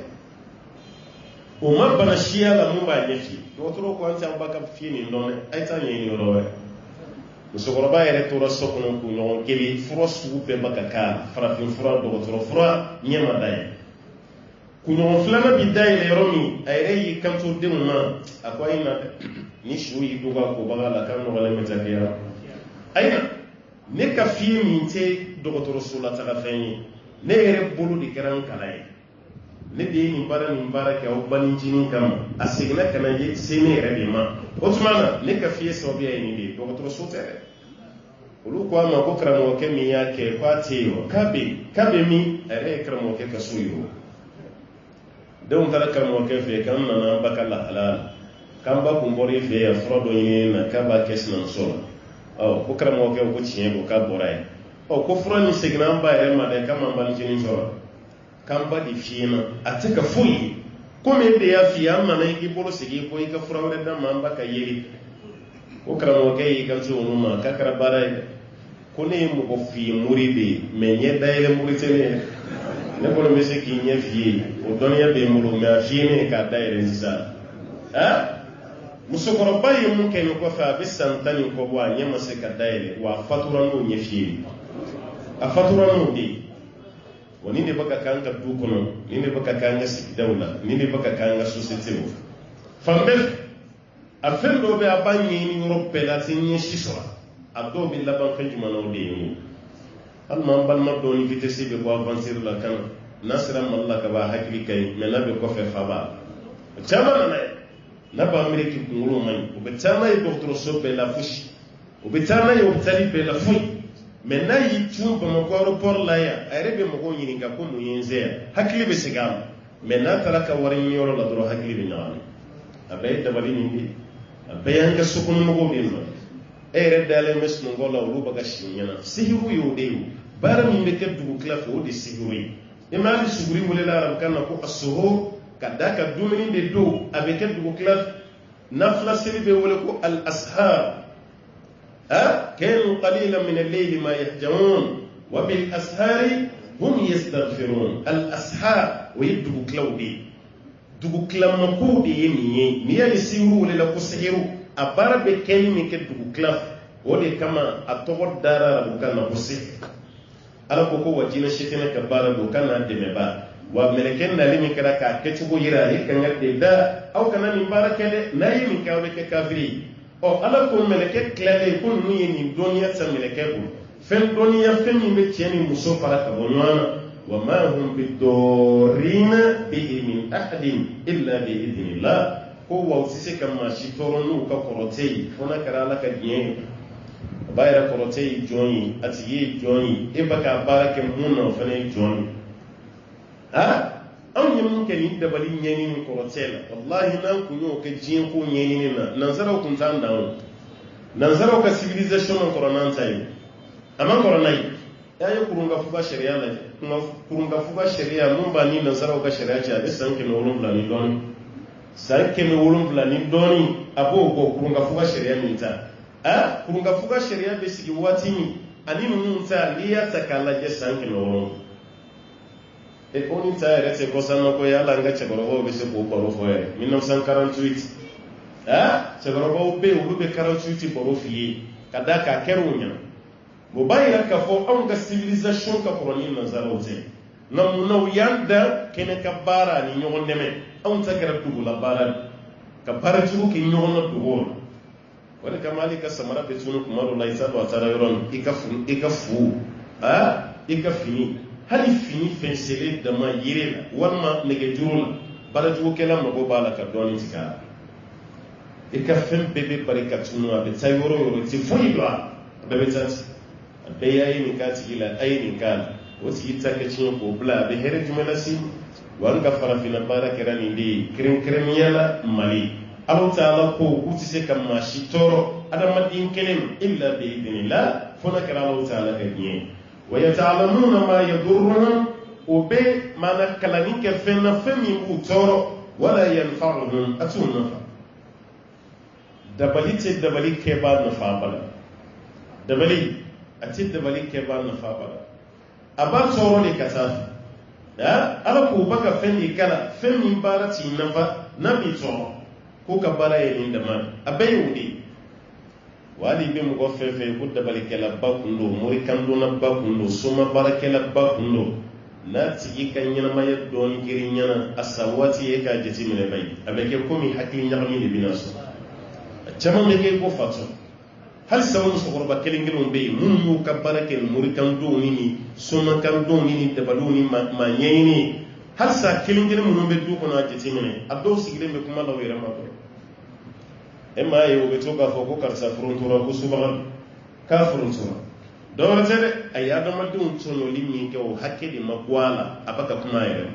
o ma bana shia la mu ba nyefi do tro ko anta ba ka fini ndone ay ta ni ni rowe musokoroba yɛrɛ tora so kɔnɔ k'u ɲɔgɔn kelen fura sugu bɛɛ ma ka k'a farafin fura dɔgɔtɔrɔ fura ɲɛma da ye kunɲɔgɔn filanan bi da yɛlɛ yɔrɔ min a yɛrɛ y'i kanto denw ma a ko ayi na dɛ ni su y'i dogo a kobaga la k'a nɔgɔlen bɛ jakɛya ayi na ne ka fiye min tɛ dɔgɔtɔrɔso la taga fɛn ye ne yɛrɛ bolo de kɛra n kalan ye ne de ye nin baara kɛ aw banicinin kama a seginna ka na se ne yɛrɛ de ma o tuma na ne ka fiye sababuya ye nin de ye dɔgɔtɔrɔso tɛ dɛ olu ko a ma ko karamɔgɔkɛ min y'a kɛ k'a tɛ yen o k'a bɛ min a yɛrɛ ye karamɔgɔkɛ ka so ye o denw taara karamɔgɔkɛ fɛ yen k'an nana an ba ka lahala la k'an ba kun bɔra i fɛ yan fura dɔ ɲini na k'a b'a kɛ sinamuso la ko karamɔgɔkɛ ko tiɲɛ don k'a bɔra yen ko fura nin seginna an ba yɛrɛ ma dɛ k'a ma banicinin sɔrɔ k'an ba de f'i ɲɛna a tɛ ka foyi ye komi e de y'a f'i ye an nana i k'i bolo sigi ko i ka fura wɛrɛ d'a ma an ba ka yeri ko karamɔgɔkɛ y'i kanto olu ma k'a kɛra baara ye ko ne ye mɔgɔ f'i ye mori de ye mɛ ɲɛ dayɛlɛ mori tɛ ne ye ne kɔni bɛ se k'i ɲɛ f'i ye o dɔnniya bɛ n bolo mɛ a f'i ye ne ye k'a dayɛlɛ sisan musokɔrɔba ye mun kɛ nin kɔfɛ a bɛ san 10 nin kɔ bɔ a ɲɛ ma se ka dayɛlɛ wa a fatura n'o ɲɛ f'i ye a fatura n'o de ye wa nin de bɛ ka k'an ka du kɔnɔ nin de bɛ ka k'an ka sigidaw la nin de bɛ ka k'an ka sociétéw fan bɛɛ fɛ a fɛn dɔw bɛ a b'a ɲɛɲini yɔrɔ bɛɛ la a tɛ ɲɛ si sɔrɔ a dɔw bɛ laban fɛn jumɛn na o de ye nin hali n'an balima dɔw ni vitesse bɛ bɔ aventure la kan n'a sera mali la ka ban a hakili ka ɲi mɛ n'a bɛ kɔfɛ fa b'a o caman nana ye n'a b'a ameriki kunkolo man ɲi o bɛ taa n'a ye dɔgɔtɔrɔso bɛɛ la fosi o bɛ taa n'a ye hôpital bɛɛ la foyi mɛ n'a y'i cun bamakɔ aéroport la yan a yɛrɛ bɛ mɔgɔw ɲininka ko mun ye n se yan hakili bɛ segin a ma mɛ n'a taara ka wari ɲini yɔrɔ la dɔrɔn hakili bɛ ɲagami a bɛɛ ye dabali nin de a bɛɛ y'an ka sokɔnɔmɔgɔw de nɔ e yɛrɛ dalen bɛ sunɔgɔ la olu bɛ ka si ɲɛna sihiru y'o de ye baara min bɛ kɛ dugu tila fɛ o de sihiru ye i ma hali suguri welela arabukan na ko asoho ka da ka dumuni de don a bɛ kɛ dugu tila nafila seli bɛ wele ko al ashar كانوا قليلا من الليل ما يهجعون وبالأسحار هم يستغفرون الأسحار ويدبو كلاودي دبو كلامكودي يمي نيا يسيرو ولا كسيرو أبارا بكلمة كدبو كلام ولي كما أتوقع دارا بكنا بسي على بكو وجينا شتنا كبارا بكنا دمبا وملكنا لمن كذا كتبو يرالي كنا ددا أو كنا نبارا كده نايم كاوبك كافري ala ko meleke klele ko nu ye ni doniya ta meleke ko fen doniya fen mi be tieni muso fara ka bonwana wa ma hum bidorina bihi min ahadin illa bi idnillah ko wa sise kam ma shi toronu ka korotei fona kara ala ka diye bayra korotei joni atiye joni e baka barake munno fane joni an yi mun kɛ nin dabali ɲɛɲini kɔrɔtɛ la wallahi n'an kun y'o kɛ diɲɛ ko ɲɛɲini na nansaraw kun t'an dan o nansaraw ka civilisation ma kɔrɔ n'an ta ye a ma kɔrɔ n'a ye y'a ye kurungafuga sariya lajɛ kurungafuga sariya mun b'a ni nansaraw ka sariya cɛ a bɛ san 700 ni dɔɔni san 700 ni dɔɔni a b'o bɔ kurungafuga sariya min ta kurungafuga sariya bɛ sigi waati min ani ninnu ta n'i y'a ta k'a lajɛ san 700 ko ni ta yɛrɛ tɛ kɔsanna ko yala an ka cɛkɔrɔbaw bɛ se k'o baro fɔ yɛrɛ 1948 cɛkɔrɔbaw bɛ yen olu bɛ 48 baro f'i ye ka da k'a kɛra o ɲɛna o b'a yira k'a fɔ anw ka civilisation ka kɔrɔ ni nansaraw tɛ nka munna u y'an da kɛnɛ ka baara ni ɲɔgɔn dɛmɛ anw ta kɛra dugula baara de ka baara jugu kɛ ɲɔgɔn na duguw la o de kama hali ka samara bɛ tunu kuma dɔ la i t'a dɔn a taara yɔrɔ min i ka fu i ka fini hali fini fensele dama yire la walma nege juru la balajugu kɛla mago b'a la ka dɔɔni tigɛ a la i ka fɛn bɛɛ bɛ bari ka tunu a bɛ taa yɔrɔ yɔrɔ i tɛ foyi dɔn a bɛɛ bɛ taa ten a bɛɛ y'a ye nin k'a tigi la a ye nin k'a la o tigi ta kɛ tiɲɛ k'o bila a bɛ hɛrɛ jumɛn lase wa an ka farafinna baara kɛra nin de ye kɛrɛnkɛrɛnnenya la Mali Alahu Taala ko k'u tɛ se ka maa si tɔɔrɔ adamaden kelen ma illa bi idhnillah fo n'a kɛra Alahu Taala ka diɲɛ wa yata'lamuna ma yadurruhum o bɛ maana kalanni kɛ fɛn na fɛn min b'u tɔɔrɔ wala yanfa'uhum a t'u nafa dabali tɛ dabali kɛbaa nafa bala dabali a tɛ dabali kɛbaa nafa bala a b'a tɔɔrɔ de ka taa fɛ Ala k'o ba ka fɛn de kala fɛn min baara t'i nafa n'a b'i tɔɔrɔ ko ka baara ye nin dama a bɛɛ ye o de ye wa hali bɛ mɔgɔ fɛn fɛn ko dabalikɛla ba kun don morikandonna ba kun don soma baarakɛla ba kun don n'a tigi ka ɲɛnamaya dɔɔni kiri ɲɛna a sa waati ye k'a jateminɛ ba ye a bɛ kɛ komi hakili ɲagami de bɛna sɔrɔ a caman bɛ kɛ ko fatɔ hali saba musokɔrɔba kelen kelenw bɛ yen minnu y'u ka baara kɛ morikandonw ni somakandonw ni dabaliw ni maa ɲɛɲini halisa kelen kelen minnu bɛ du kɔnɔ a jateminɛ a dɔw sigilen bɛ kuma la u yɛrɛ ma dɔn e m'a ye o bɛ to k'a fɔ ko karisa furuntura ko subaga k'a furuntura dɔwɛrɛ tɛ dɛ a ye adamadenw tɔɲɔli min kɛ o hakɛ de ma bɔ a la a bɛ ka kuma a yɛrɛ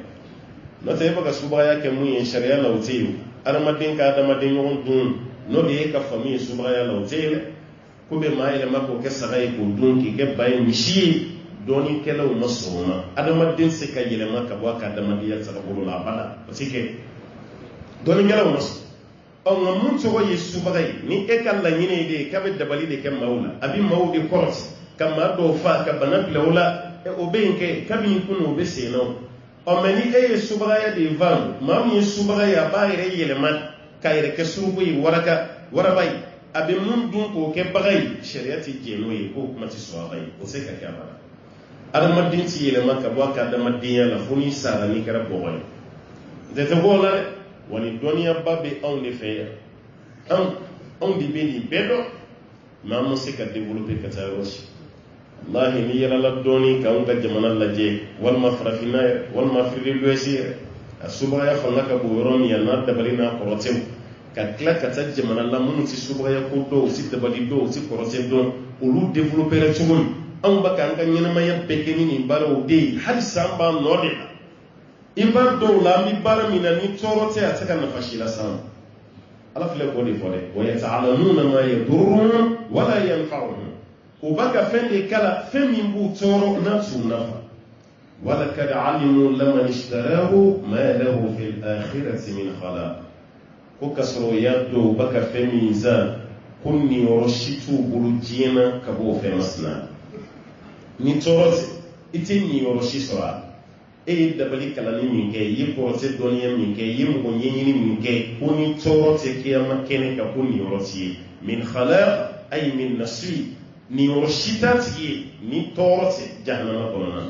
ma n'o tɛ e bɛ ka subagaya kɛ mun ye sariya la o tɛ yen adamaden ka adamaden ɲɔgɔn dun n'o de ye ka faamu ye subagaya la o tɛ yen dɛ ko bɛ maa yɛlɛma k'o kɛ saga ye k'o dun k'i kɛ ba ye misi ye dɔɔninkɛlaw ma sɔn o ma adamaden se ka yɛlɛma ka bɔ a ka adamadenya tagabolo la a bada o tɛ kɛ dɔɔninkɛlaw ma sɔn nka mun tɔgɔ ye subaga ye ni e ka laɲini ye de ye k'a bɛ dabali de kɛ maaw la a bɛ maaw de kɔrɔti ka maa dɔw fa ka bana bila o la o bɛ yen kɛ kabini kunun o bɛ sen na o mɛ ni e ye subagaya de van maa min ye subaga ye a b'a yɛrɛ yɛlɛma k'a yɛrɛ kɛ suruku ye waraba ye a bɛ mun dun k'o kɛ baga ye sariya tɛ jɛ n'o ye k'o kuma tɛ sɔn a ba ye o tɛ se ka kɛ a bara adamaden tɛ yɛlɛma ka bɔ a ka adamadenya la fo n'i sara n'i kɛra bɔgɔ ye n tɛ bɔ o la dɛ wa ni dɔnniyaba bɛ anw de fɛ yan anw de bɛ nin bɛɛ dɔn mɛ an ma se ka développer ka taa yɔrɔ si walahi ni yɛlɛla dɔɔni k'anw ka jamana lajɛ walima farafinna yɛrɛ walima Afrique de l'Ouest yɛrɛ a subagaya fanga ka bon yɔrɔ min yan n'a dabali n'a kɔrɔtɛw ka tila ka taa jamana la minnu tɛ subagaya ko dɔn u tɛ dabali dɔn u tɛ kɔrɔtɛ dɔn olu développer cogo min anw bɛ k'an ka ɲɛnamaya bɛɛ kɛ ni nin baaraw de ye halisa an b'an nɔ de la i b'a dɔw la an bɛ baara min na ni tɔɔrɔ tɛ a tɛ ka nafa si lase an ma ala filɛ k'o de fɔ dɛ wa yata'lamuna ma yadurruhum wala yanfa'uhum u b'a ka fɛn de kala fɛn min b'u tɔɔrɔ n'a t'u nafa walaqad alimu laman ishtarahu ma lahu fil akhirati min khalaq ko ka sɔrɔ o y'a dɔn u b'a ka fɛn min san ko niyɔrɔ si t'u bolo diɲɛ na ka bɔ o fɛn masina ni tɔɔrɔ tɛ i tɛ niyɔrɔ si sɔrɔ a la e ye dabali kalanni min kɛ i ye kɔrɔtɛ dɔnniya min kɛ i ye mɔgɔ ɲɛɲini min kɛ ko ni tɔɔrɔ tɛ kiyama kɛnɛ kan ko niyɔrɔ t'i ye min khalaq ay min nasri niyɔrɔ si t'a tigi ye ni tɔɔrɔ tɛ jahanama kɔnɔna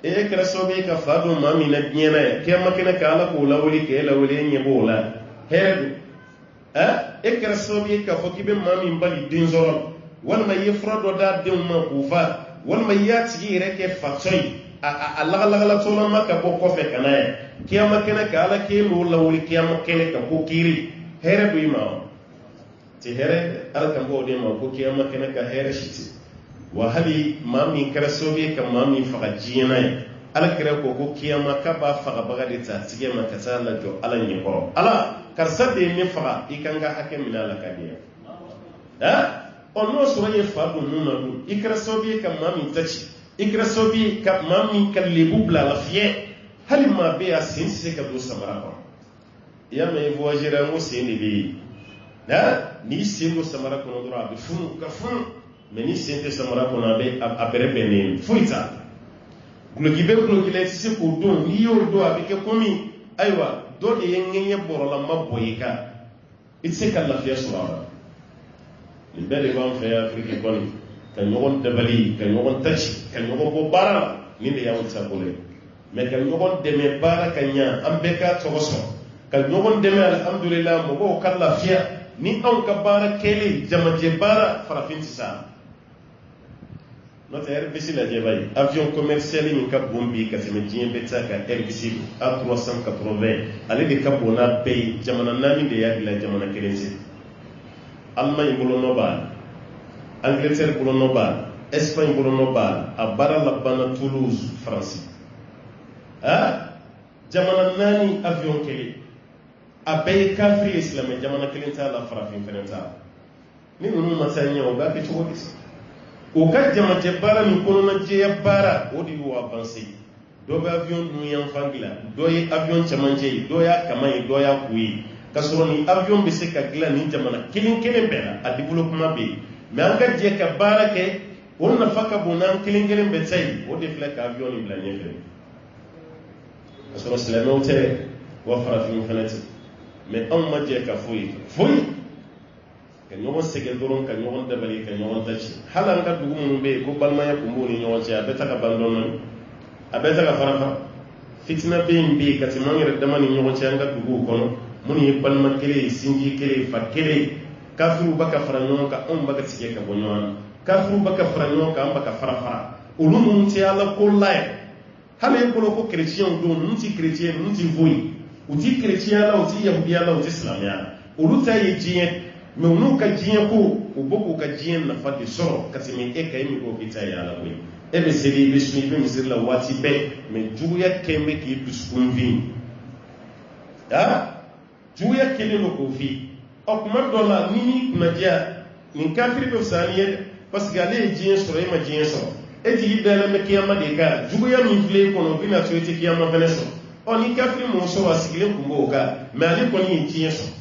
e kɛra sababu ye ka fa don maa min na diɲɛ na yan kiyama kɛnɛ kan ala k'o lawuli k'e lawuli e ɲɛ b'o la hɛrɛ don e kɛra sababu ye k'a fɔ k'i bɛ maa min bali den sɔrɔ walima i ye fura dɔ d'a denw ma k'u fa walima i y'a tigi yɛrɛ kɛ fatɔ ye a lagalagalatɔla ma ka bɔ kɔfɛ ka na yan kiyama kɛnɛ kan ala k'e n'o lawuli kiyama kɛnɛ kan ko kiiri hɛrɛ don i ma wa tɛ hɛrɛ ala kan bɔ o de ma ko kiyama kɛnɛ kan hɛrɛ si tɛ wa hali maa min kɛra sababu ye ka maa min faga diɲɛ na yan ala kɛra ko kiyama k'a b'a fagabaga de ta tigɛ ma ka taa lajɔ ala ɲɛkɔrɔ ala karisa de ye ne faga i kan ka hakɛ minɛ a la ka di yan n'o sɔrɔ ye fa don mun na dun i kɛra sababu ye ka maa min ta ci i kɛra sababu ye ka maa min ka lebu bila a la fiyɛ hali maa bɛ yen a sen tɛ se ka don samara kɔnɔ i y'a mɛn i voyagera n ko sen de bɛ yen n'i sen don samara kɔnɔ dɔrɔn a bɛ funu ka funu mɛ n'i sen tɛ samara kɔnɔ a bɛrɛ bɛnnen foyi t'a la guloki bɛ guloki la i tɛ se k'o don n'i y'o don a bɛ kɛ komi ayiwa dɔ de ye ŋɛɲɛ bɔrɔlama bɔ i kan i tɛ se ka lafiya sɔrɔ a la nin bɛɛ de b'an fɛ yan Afiriki kɔni ka ɲɔgɔn dabali ka ɲɔgɔn taci ka ɲɔgɔn bɔ baara la nin de y'anw taabolo ye mɛ ka ɲɔgɔn dɛmɛ baara ka ɲa an bɛɛ k'a tɔgɔ sɔrɔ ka ɲɔgɔn dɛmɛ alhamdulillah mɔgɔw ka lafiya ni anw ka baara kɛlen jamajɛ baara farafin tɛ sa notre Airbus la jebay avion commercial ni ka bombi ka sema jien beta ka Airbus A380 ale de ka bona pay jamana nami de ya bila jamana kelense Allemagne bolo nobal Angleterre bolo nobal Espagne bolo nobal a bara la bana Toulouse France jamana nani avion kele a bay kafri islam jamana kelenta la farafin fenenta ni nunu masanya o ba ke chogis o ka jamate bara mi kono na je bara o di wa avancer do ba avion nu yan fangila do yi avion chamanje do ya kamai do ya kuyi kasoro ni avion be se ka gila ni jamana kilin kelen bela a development be mais an ka je ka bara ke on na faka bonan kilin kelen be tay o de fla ka avion ni bla nyefre kasoro silamo te wa farafin fenete mais on ma je ka fuyi ka ɲɔgɔn sɛgɛ dɔrɔn ka ɲɔgɔn dabali ka ɲɔgɔn taci hali an ka dugu minnu bɛ yen ko balimaya kun b'u ni ɲɔgɔn cɛ a bɛ ta ka ban dɔɔnin a bɛ ta ka fara fara fitina bɛ yen bɛ yen ka tɛmɛ an yɛrɛ dama ni ɲɔgɔn cɛ an ka duguw kɔnɔ minnu ye balima kelen ye sinji kelen ye fa kelen ye kafiriw bɛ ka fara ɲɔgɔn kan anw bɛ ka tigɛ ka bɔ ɲɔgɔn na kafiriw bɛ ka fara ɲɔgɔn kan an bɛ ka fara fara olu minnu tɛ ala ko la yɛ hali e bolo ko kereciyɛnw don ninnu tɛ kereciyɛn ninnu tɛ foyi u tɛ kereciyɛnya la u tɛ yahudiya la u tɛ silamɛya la olu ta ye diɲɛ mais unu ka diɲɛ ko u bɔ k'u ka diɲɛ nafa de sɔrɔ ka tɛmɛ e ka e min ko k'i ta ye ala ko ye e bɛ seli i bɛ sun i bɛ misiri la waati bɛɛ mais juguya kɛn bɛ k'i dusukun fin juguya kɛlen don k'o fin kuma dɔ la ni m'i kunnadiya nin kafiri bɛ fisaya ni ye dɛ parce que ale ye diɲɛ sɔrɔ e ma diɲɛ sɔrɔ e jigi dalen bɛ kiyama de kan juguya min filɛ e kɔnɔ o bɛna to e tɛ kiyama fɛnɛ sɔrɔ ni kafiri m'o sɔrɔ a sigilen kun b'o kan mais ale kɔni ye diɲɛ sɔrɔ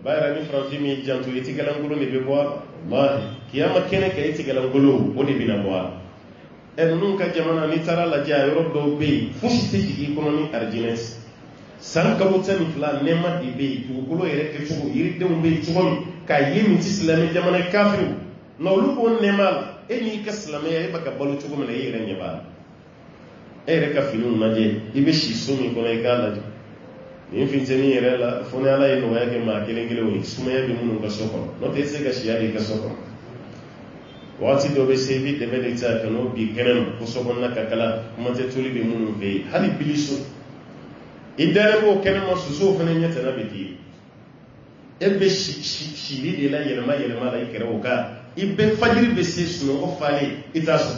bayra ni franci mi janto iti galangolo ne be boa wallahi kiyama kene ka iti galangolo o de bina boa en nun ka jamana ni tara la ja yoro do be fushi te jigi kono ni arjines san ka wota mi fla nema di be dugukolo yere ke chugo yiri de be chugo ka yimi ti islami jamana kafiru no lu ko nema eni ka islami ya baka balu chugo mele yere nyeba ere ka finu naje ibe shi sumi kono e kala ni finteni yɛrɛ la fo ni ala ye nɔgɔya kɛ maa kelen kelen ye sumaya bɛ minnu ka so kɔnɔ n'o tɛ e se ka siya de ka so kɔnɔ waati dɔ bɛ se i bɛ dɛmɛ de ta ka n'o bi kɛnɛ ma ko so kɔnɔna ka kala kuma tɛ toli bɛ minnu fɛ yen hali bili so i dalen b'o kɛnɛ ma sosow fana ɲɛtana bɛ k'i ye e bɛ sili de la yɛlɛma yɛlɛma la i kɛrɛ o kan i bɛ fajiri bɛ se sunɔgɔ falen i t'a sɔrɔ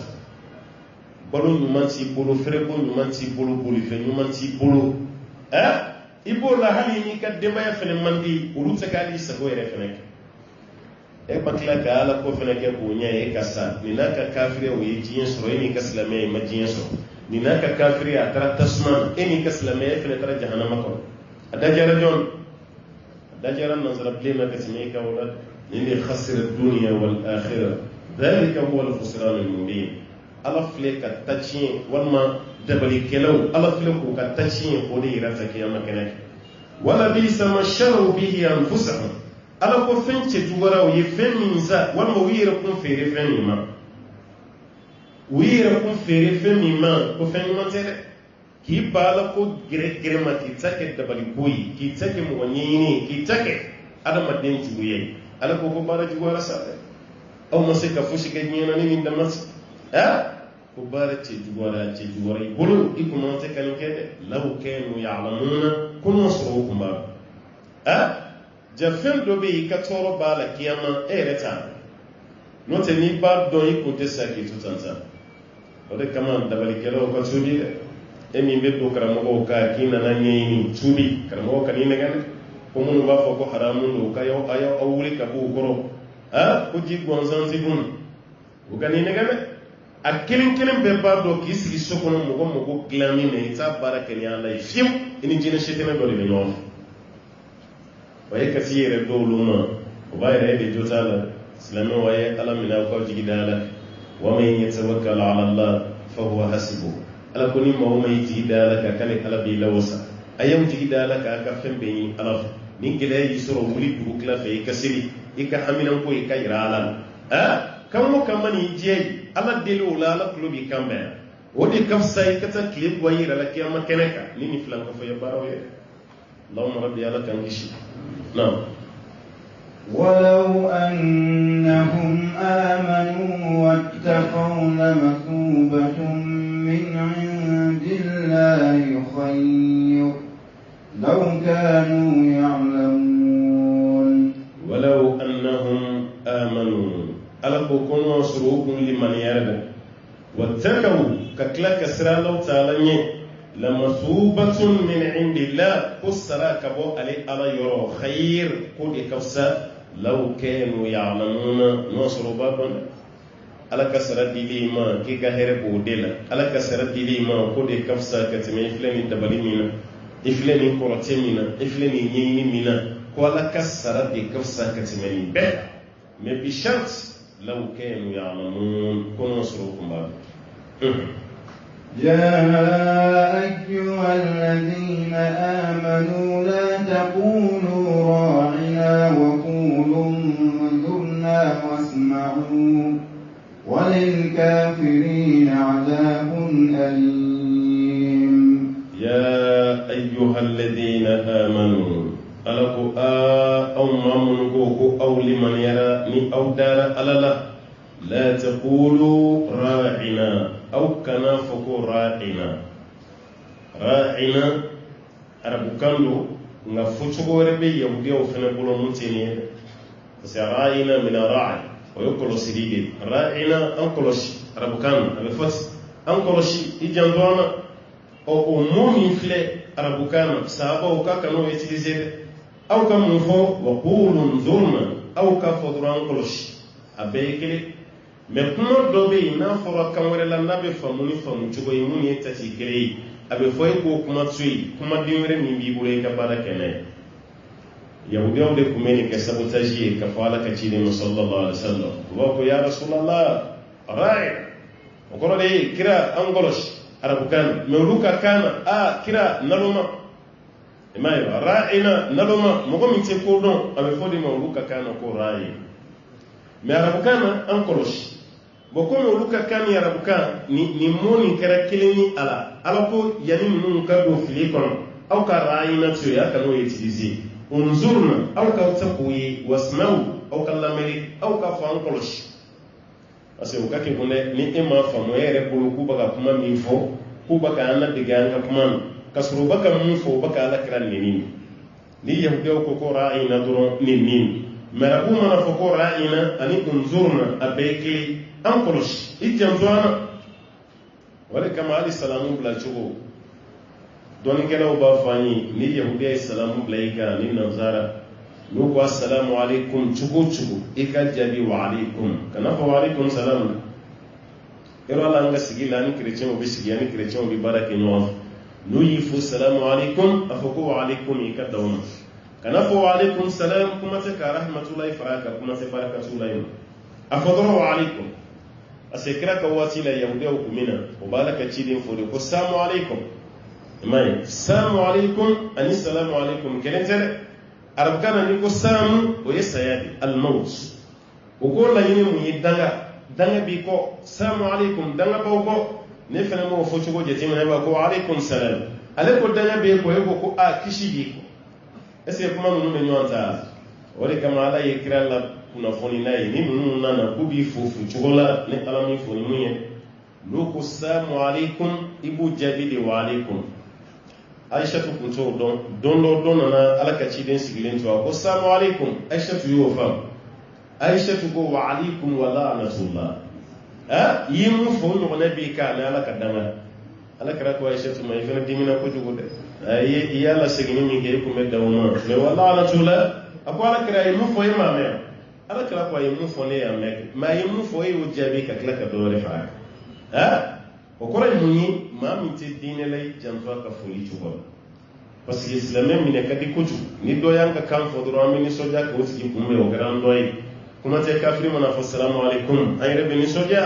balo ɲuman t'i bolo fɛrɛko ɲuman t'i bolo bolifɛn ɲuman t'i bolo i b'o la hali n'i ka denbaya fɛnɛ man di olu tɛ k'ali sago yɛrɛ fɛnɛ kɛ e ma tila ka ala ko fɛnɛ kɛ k'o ɲɛ e ka sa nin n'a ka kafiriya o ye diɲɛ sɔrɔ e n'i ka silamɛya ma diɲɛ sɔrɔ nin n'a ka kafiriya a taara tasuma na e n'i ka silamɛya fɛnɛ taara jahanama kɔnɔ a dajara jɔn a dajara nansara bilen na ka tɛmɛ e kan o la nin de khasira dunya wal akhirah dhalika huwa al-khusran al-mubin ala filɛ ka ta tiɲɛ walima dabalikɛlaw ala filɛ k'u ka ta tiɲɛ o de yira ta kiyama kɛnɛ kan wala bisa ma sharu bihi anfusahum ala ko fɛn cɛ jugara u ye fɛn min sa walima u yɛrɛ kun feere fɛn min ma u yɛrɛ kun feere fɛn min ma ko fɛn ɲuman tɛ dɛ k'i ba ala ko gɛrɛ ma k'i ta kɛ dabaliko ye k'i ta kɛ mɔgɔ ɲɛɲini ye k'i ta kɛ adamaden juguya ye ala ko baara juguyara sa dɛ aw ma se ka fosi kɛ diɲɛ na ni nin dama ko baara cɛ juguyara i bolo i kun man tɛ ka nin kɛ dɛ law kanu ya'lamuna ko n'o sɔrɔ o kun b'a ja fɛn dɔ bɛ yen i ka tɔɔrɔ b'a la kiyama e yɛrɛ t'a n'o tɛ n'i b'a dɔn i kun tɛ sa k'i to tantan o de kama dabalikɛlaw ka tuubi dɛ e min bɛ don karamɔgɔw kan k'i nana ɲɛɲini tuubi karamɔgɔ ka n'i nɛgɛ dɛ ko minnu b'a fɔ ko haramu don k'a y'aw wuli ka b'u kɔrɔ ko ji gansan t'i kun o ka n'i nɛgɛ dɛ a kelen kelen bɛɛ b'a dɔn k'i sigi so kɔnɔ mɔgɔ dilan min na i t'a baara kɛ ni ala ye fiyewu i ni jinɛ setɛnɛ dɔ de bɛ ɲɔgɔn fɛ o ye kasi yɛrɛ dɔw olu ma o b'a yɛrɛ e de jo t'a la silamɛw a ye ala minɛ aw ka jigi da ala wa man yatawakkal ala Allah fa huwa hasibuh ala ko ni maa o maa y'i jigi da ala kan k'ale ala b'i lawasa a y'aw jigi da ala kan a ka fɛn bɛɛ ɲini ala fɛ ni gɛlɛya y'i sɔrɔ wuli dugu tila fɛ i ka seli i ka haminanko i ka yira ala la kan o kan ma nin diɲɛ ye ala deli o la ala tulo b'i kan bɛn o de ka fisa i ka taa tile bɔ i yɛrɛ la kiyama kɛnɛ kan ni nin filan kɔfɛ ye baaraw ye Allahumma rabbi ala k'an kisi naam ولو أنهم آمنوا اتقوا لمثوبة من عند الله خير لو كانوا يعلمون ولو أنهم آمنوا ألقوا كنوا سروكم لمن يرد واتقوا ككلك سرى لو تعالى لمثوبة من عند الله قصرا كبو على يرو خير قد كفسا لو كانوا يعلمون نصر بابا على كسر ديما كي كهرب ودلا على كسر ديما قد كفسا كتمي فلان دبلي منا إفلاني كورتي منا إفلاني يني منا ولا كسر دي كفسا كتمي به ما بشرط لو كانوا يعلمون كن نصركم بابا يا أيها الذين آمنوا لا تقولوا راعنا وقولوا انظرنا واسمعوا وللكافرين عذاب أليم يا أيها الذين آمنوا ألقوا أو مامنكوكو أو لمن يرى أو دار ألالا لا تقولوا راعنا أو كنا فكو راعنا arabu kando nga fuchugore be yahudi o fene bulo mutini parce ra'ina min ra'i o yokolo siride ra'ina an koloshi arabu kando abe fati an koloshi ijandona o mumi fle arabu kando sahaba o ka kano utiliser aw ka mufo wa qulun dhurna aw ka fodran koloshi abekele mais kuma dɔ bɛ yen n'a fɔra kan wɛrɛ la n'a bɛ faamu ni faamu cogo ye mun ye tati kelen ye a bɛ fɔ e k'o kuma to yen kumaden wɛrɛ min b'i bolo i ka baara kɛ n'a ye yahudiyaw de tun bɛ nin kɛ sabotage ye ka fɔ ala ka ciden ma sallallahu alaihi wa sallam u b'a fɔ ya rasulallah ra'i o kɔrɔ de ye kira an kɔlɔsi arabukan mais olu ka kan na kira naloma i m'a ye wa ra'ina naloma mɔgɔ min tɛ ko dɔn a bɛ fɔ de ma olu ka kan na ko ra'i mais arabukan na an kɔlɔsi bon comme olu ka kan ni arabukan ni mo ni kɛra kelen ni ala ko yani ninnu ka don fili kɔnɔ aw ka ra'ina to ye a ka n'o utiliser unzurna aw ka ta k'o ye wasma'u aw ka lamɛn aw ka fɔ an kɔlɔsi parce que o ka kɛ ko dɛ ni e m'a faamu e yɛrɛ bolo k'u bɛ ka kuma min fɔ k'u bɛ ka an ladege an ka kuma na ka sɔrɔ u bɛ ka mun fɔ u bɛ ka ala kira nɛni ni yahudiyaw ko ko ra'ina dɔrɔn ni nin mais arabu mana fɔ ko ra'ina ani unzurna a bɛɛ ye kelen an kɔlɔsi i janto an na o de kama hali salamu bila cogo dɔnnikɛlaw b'a fɔ an ye ni yahudiya ye salamu bila i kan ni nanzara n'u ko assalamu alaikum cogo cogo i ka jaabi wa alaikum kana fɔ wa alaikum salam yɔrɔ ala an ka sigi la ani kerecɛnw bɛ sigi ani kerecɛnw bɛ baara kɛ ɲɔgɔn fɛ n'u y'i fo salamu alaikum a fɔ ko wa alaikum i ka daw ma kana fɔ wa alaikum salam kuma tɛ ka rahmatulahi fara kan kuma tɛ barakatulahi ma a fɔ dɔrɔn wa alaikum parce que kira ka waati la yahudiyaw kun min na o b'a la ka ciden fɔ de ko salamu alaikum i m'a ye salamu alaikum ani salamu alaikum kelen tɛ dɛ arabukan na ni ko salamu o ye saya de almaut o ko laɲini mun ye danga b'i kɔ salamu alaikum danga b'aw kɔ ne fana m'o fɔ cogo jateminɛ ba ko alaikum salam ale ko danga b'e kɔ e ko ko kisi b'i kɔ est ce que kuma ninnu bɛ ɲɔgɔn ta o de kama ala ye kira la kunnafoni n'a ye ni ninnu nana k'u b'i fo cogo la ni ala min fo ni mun ye n'u ko salamu alaikum i b'u jaabi de wa alaikum aishatu kun t'o dɔn don dɔ nana ala ka ciden sigilen to a ko salamu alaikum aishatu y'o faamu aishatu ko wa alaikum wa la'natullah i ye mun fɔ o ɲɔgɔnna b'i kan ni ala ka danga ala kɛra ko aishatu ma i fana dimina kojugu dɛ i y'a lasegin min kɛ i kun bɛ daw ma mais wa la'natullah a ko ala kɛra a ye mun fɔ e m'a mɛn ala kɛra ko a ye mun fɔ ne y'a mɛn mais a ye mun fɔ e y'o jaabi ka tila ka dɔ wɛrɛ fara kan o kɔrɔ ye mun ye maa min tɛ diinɛ la i janto a ka foli cogo la parce que silamɛ minɛ ka di kojugu ni dɔ y'an ka kan fɔ dɔrɔn an bɛ nisɔndiya k'o tigi kunbɛn o kɛra an dɔ ye kuma tɛ kafiri mana fɔ salamu alaikum an yɛrɛ bɛ nisɔndiya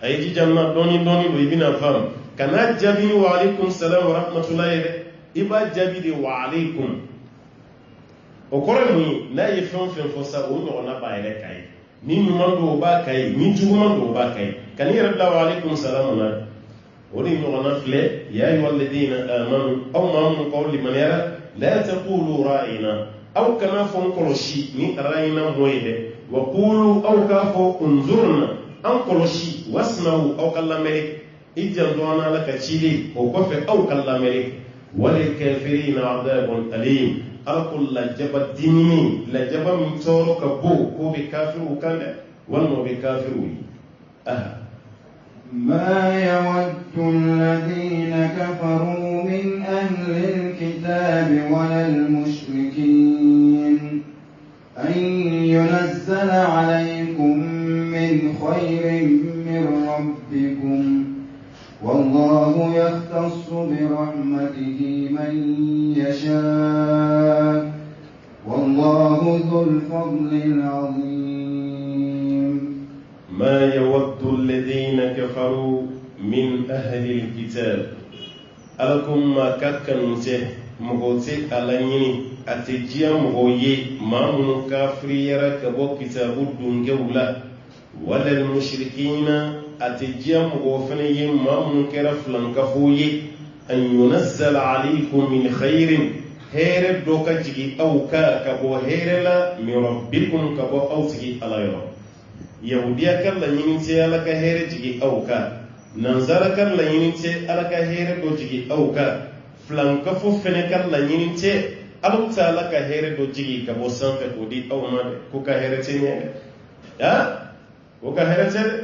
a ye jija na dɔɔni don i bɛna faamu kana jaabi ni wa alaikum salam wa rahmatulahi dɛ i b'a jaabi de wa alaikum o kɔrɔ ye mun ye n'a ye fɛn o fɛn fɔ sa o ɲɔgɔnna b'a yɛrɛ ka ye ni ɲuman don o b'a ka ye ni juguman don o b'a ka ye ka n'i yɛrɛ bila wa alaikum salam na o de ɲɔgɔnna filɛ ya ayyuhalladhina amanu aw maa minnu k'aw limaniyara la taqulu ra'ina aw kana fɔ n kɔlɔsi ni ra'ina mɔ ye dɛ wa qulu aw k'a fɔ unzurna an kɔlɔsi wasma'u aw kallamere ijan dona laka chili o ko fe aw kallamere walil kafirina adabun alim alkul la jaba dinini la jaba min toro ka bo ko be kafiru kanda wal mo be kafiru ما يود الذين كفروا من أهل الكتاب ولا المشركين أن ينزل عليكم من خير من ربكم والله يختص برحمته من يشاء والله ذو الفضل العظيم ما يود الذين كفروا من أهل الكتاب ألكم ما كاكنته مغوتي ألانيني أتجيا مغوي ما من كافر يرك بو كتاب الدنجولا ولا المشركين أتجيا مغوفني ما من كرف لنكفوي أن ينزل عليكم من خير هير دوكا جيجي أو كابو هير لا من ربكم كابو أو تجي على يرب yahudiya kan la ɲini ce ala ka hɛrɛ jigi aw kan nanzara kan la ɲini ce ala ka hɛrɛ dɔ jigi aw kan filankafo fɛnɛ kan la ɲini ce ala ta ala ka hɛrɛ dɔ jigi ka bɔ sanfɛ k'o di aw ma dɛ ko ka hɛrɛ tɛ ɲɛ dɛ ko ka hɛrɛ tɛ dɛ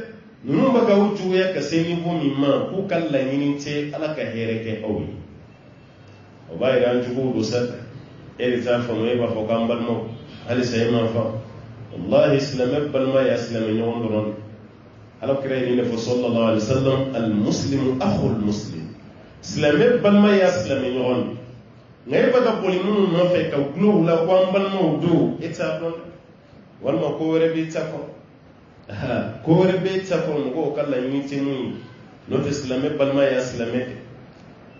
ninnu bɛ ka u juguya ka se niveau min ma k'u ka laɲini ce ala ka hɛrɛ kɛ aw ye o b'a yira an juguw don sa e de t'a faamu e b'a fɔ k'an balimaw halisa e m'a faamu والله اسلام بالما يا اسلام نيون درون على كراي ني صلى الله عليه وسلم المسلم اخو المسلم اسلام بالما يا اسلام نيون ngay bada boli mun no fe ka glo la ko balma do etapon wal ma ko wore bi tako ko wore bi tako ngo kala ni tinu no islam balma ya islam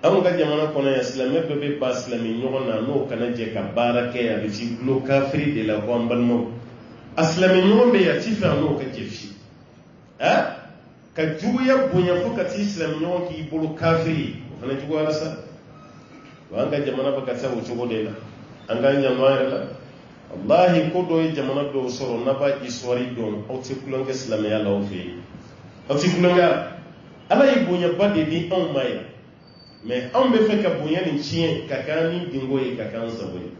am ga jamana kono ya islam be ba islam nyon na no kana je ka barake ya bi glo kafiri de la ko balma aslami ɲɔgɔn bɛ ya ti fɛ n'o ka jefi ka juguya bonya fo ka ti islami ɲɔgɔn k'i bolo kafiri o fana juguyara sa wa an ka jamana bɛ ka taa o cogo de la an ka ɲama yɛrɛ la wallahi ko dɔ ye jamana dɔw sɔrɔ n'a b'a histoire dɔn aw tɛ kulonkɛ silamɛya la aw fɛ yen aw tɛ kulonkɛ ala ye bonyaba de di anw ma yan mais anw bɛ fɛ ka bonya nin tiɲɛ ka k'an ni dingo ye ka k'an sago ye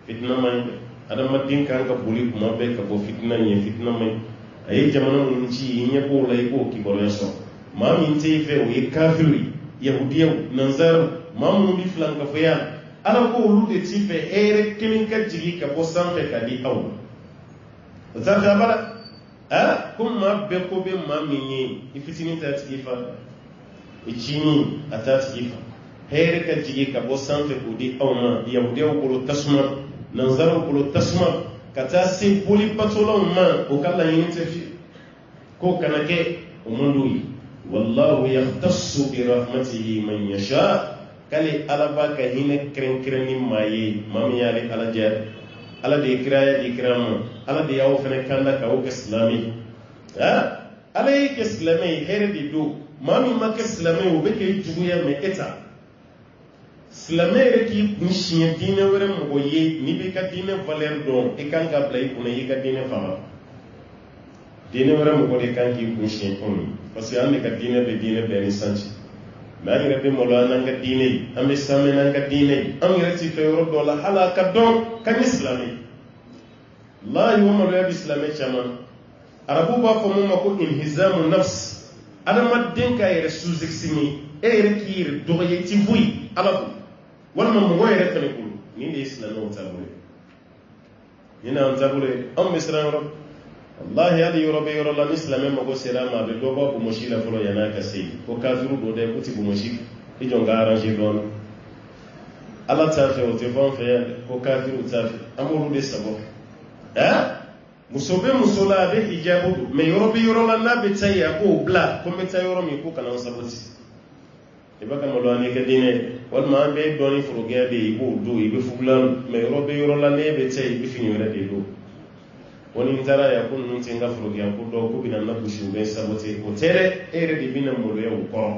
fitina man ɲi dɛ adamaden kan ka boli kuma bɛɛ ka bɔ fitina ɲɛ fitina man a ye jamana minnu ci i ɲɛ b'o la i b'o kibaruya sɔrɔ maa min tɛ fɛ o ye kafiru ye yahudiyaw nanzaraw maa minnu bɛ filankafoya ala ko olu de t'i fɛ hɛrɛ kelen ka jigin ka bɔ sanfɛ ka di aw ma o t'a fɛ a bara ko maa bɛɛ ko bɛ maa min ye i fitinin t'a tigi fa i cinin a t'a tigi fa hɛrɛ ka jigin ka bɔ sanfɛ k'o di aw ma yahudiyaw bolo tasuma nanzaraw bolo tasuma ka taa se boli patolaw ma o ka laɲini tɛ fi ko kana kɛ o man d'o ye wallahu yahtassu bi rahmatihi man yasha k'ale ala b'a ka hinɛ kɛrɛnkɛrɛnni maa ye maa min y'ale ala diya ala de ye kiraya di kira ma ala de y'aw fɛnɛ kanda k'aw kɛ silamɛ ala ye kɛ silamɛ ye hɛrɛ de don maa min ma kɛ silamɛ ye o bɛ kɛ juguya mɛ e ta silamɛ yɛrɛ k'i kun siɲɛ diinɛ wɛrɛ mɔgɔ ye n'i b'i ka diinɛ valeur dɔn i kan ka bila i kunna i ka diinɛ faga diinɛ wɛrɛ mɔgɔ de kan k'i kun siɲɛ anw ye parce que an de ka diinɛ bɛ diinɛ bɛɛ ni sanji mais an yɛrɛ bɛ maloya n'an ka diinɛ ye an bɛ saamɛ n'an ka diinɛ ye an yɛrɛ ti fɛ yɔrɔ dɔ la hali a ka dɔn ka ni silamɛ wallahi o maloya bɛ silamɛ caman arabu b'a fɔ mun ma ko inhizamu nafs adamaden ka yɛrɛ sous-estimé e yɛrɛ k'i yɛrɛ dɔgɔya i ti foyi ala ko walima mɔgɔ yɛrɛ fɛnɛ bolo nin de ye silamɛw taabolo ye nin n'an taabolo ye anw bɛ siran yɔrɔ wallahi hali yɔrɔ bɛ yɔrɔ la ni silamɛ mago sera ma a bɛ dɔ bɔ bomosi la fɔlɔ yan'a ka se yen ko kafiru don dɛ ko ti bomosi i jɔn ka arranger dɔɔnin ala t'a fɛ o tɛ fɔ an fɛ yan dɛ ko kafiru t'a fɛ an b'olu de sago muso bɛ muso la a bɛ hijabu don mais yɔrɔ bɛ yɔrɔ la n'a bɛ taa yen a k'o bila ko n bɛ taa yɔrɔ min ko kana n sabati i b'a ka maloya n'i ka diinɛ walima an bɛ dɔɔnin forokɛya de ye i b'o don i bɛ fugula mais yɔrɔ bɛ yɔrɔ la n'e bɛ taa yen i bɛ fini wɛrɛ de don ko ni n taara yan ko ninnu tɛ n ka forokɛya ko dɔn ko bɛna n na gosi u bɛ n saboter o tɛ dɛ e yɛrɛ de bɛna maloya o kɔrɔ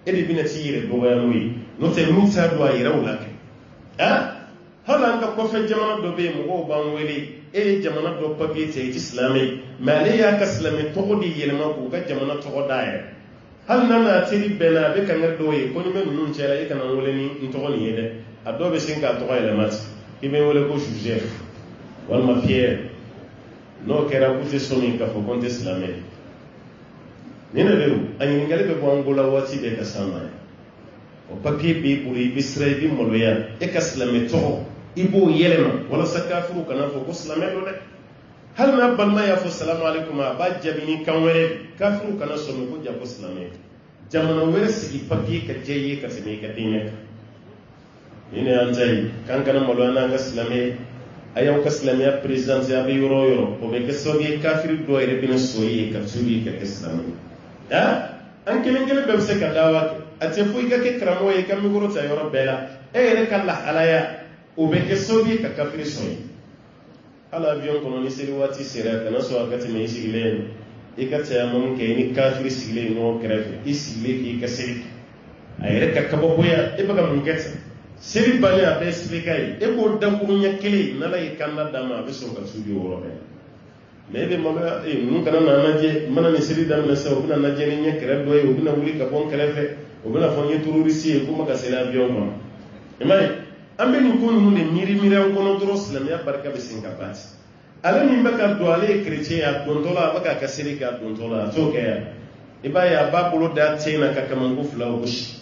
e de bɛna t'i yɛrɛ dɔgɔya n'o ye n'o tɛ n'u t'a don a yɛrɛw la kɛ halan ka ko fe jamana do be mo ban wele e jamana do papier te islami male ya ka islami to di yelma ko ka jamana to daaye hal nana tiri bena be kan do ye ko ni men nun cela e kan wole ni to ni yede adobe sin ka to ele mat ibe wole ko juger wal ma pierre no kera ku te soni ka fo konte islami ni na beru ani ngale be bo angola wati be ka sama o papier be pour ibisra bi moloya e ka islami to ibo yelema wala sakafiru kana fo ko islami do de hal na balma ya fo assalamu alaikum ba jabini kan were kafiru kana so ko jabo islami jamana were sigi papier ka jeye ka sene ka dine ine anjay kan kana molana nga islami ayaw ka islami ya president ya be yoro o be ke sogi kafir do ere bin soyi ka tubi ka islami an kelen be se ka dawa ate fu ga ke kramo e kam goro ta yoro bela e ere kala alaya o be ke sogi ka kafir soyi ala avion kono ni seri wati sera kana so akati me sigile e ka ta mum ke ni kafir sigile no krefe isigile ki ka seri ayere ka kabo boya e baga mun getsa seri bale a be expliquer e ko dan ko nyakele na la ikanda dama be so ka subi woro be mebe mama e nun kana na naje mana ni seri dama na sa o bina naje ni nyakere do e o bina wuli ka bon krefe o bina fo ni tururisi e ko maka sera avion ma e mai ambe ni ko nu ne miri an kono doro islamia barka be sin kapati ala ni baka do ale chrétien ya dontola baka ka seri ka dontola to ke ya e ba ya ba bolo da tsena ka kamango fula o bushi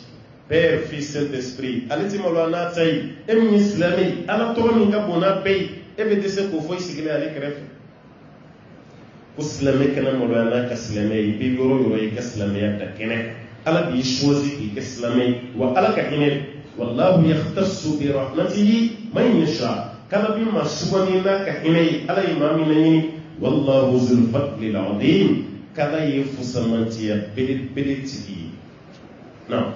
Père, Fils, Saint-Esprit. Allez-y, Molana Taï, et Islami, à la tournée, Kabona Bay, et Bédé, qu'on faut ici, à l'écref. Kouslame, Kana Molana, Kaslame, et Bigoro, et Kaslame, à Kene. Allah dit choisi, et Kaslame, ou à la Kakine. Wallahu yakhtassu bi rahmatihi man yasha. Kana bima subhanina Kakine, ala imamina, Wallahu zul fadli al-azim. Kada yifu samantiya, Bédé. Non.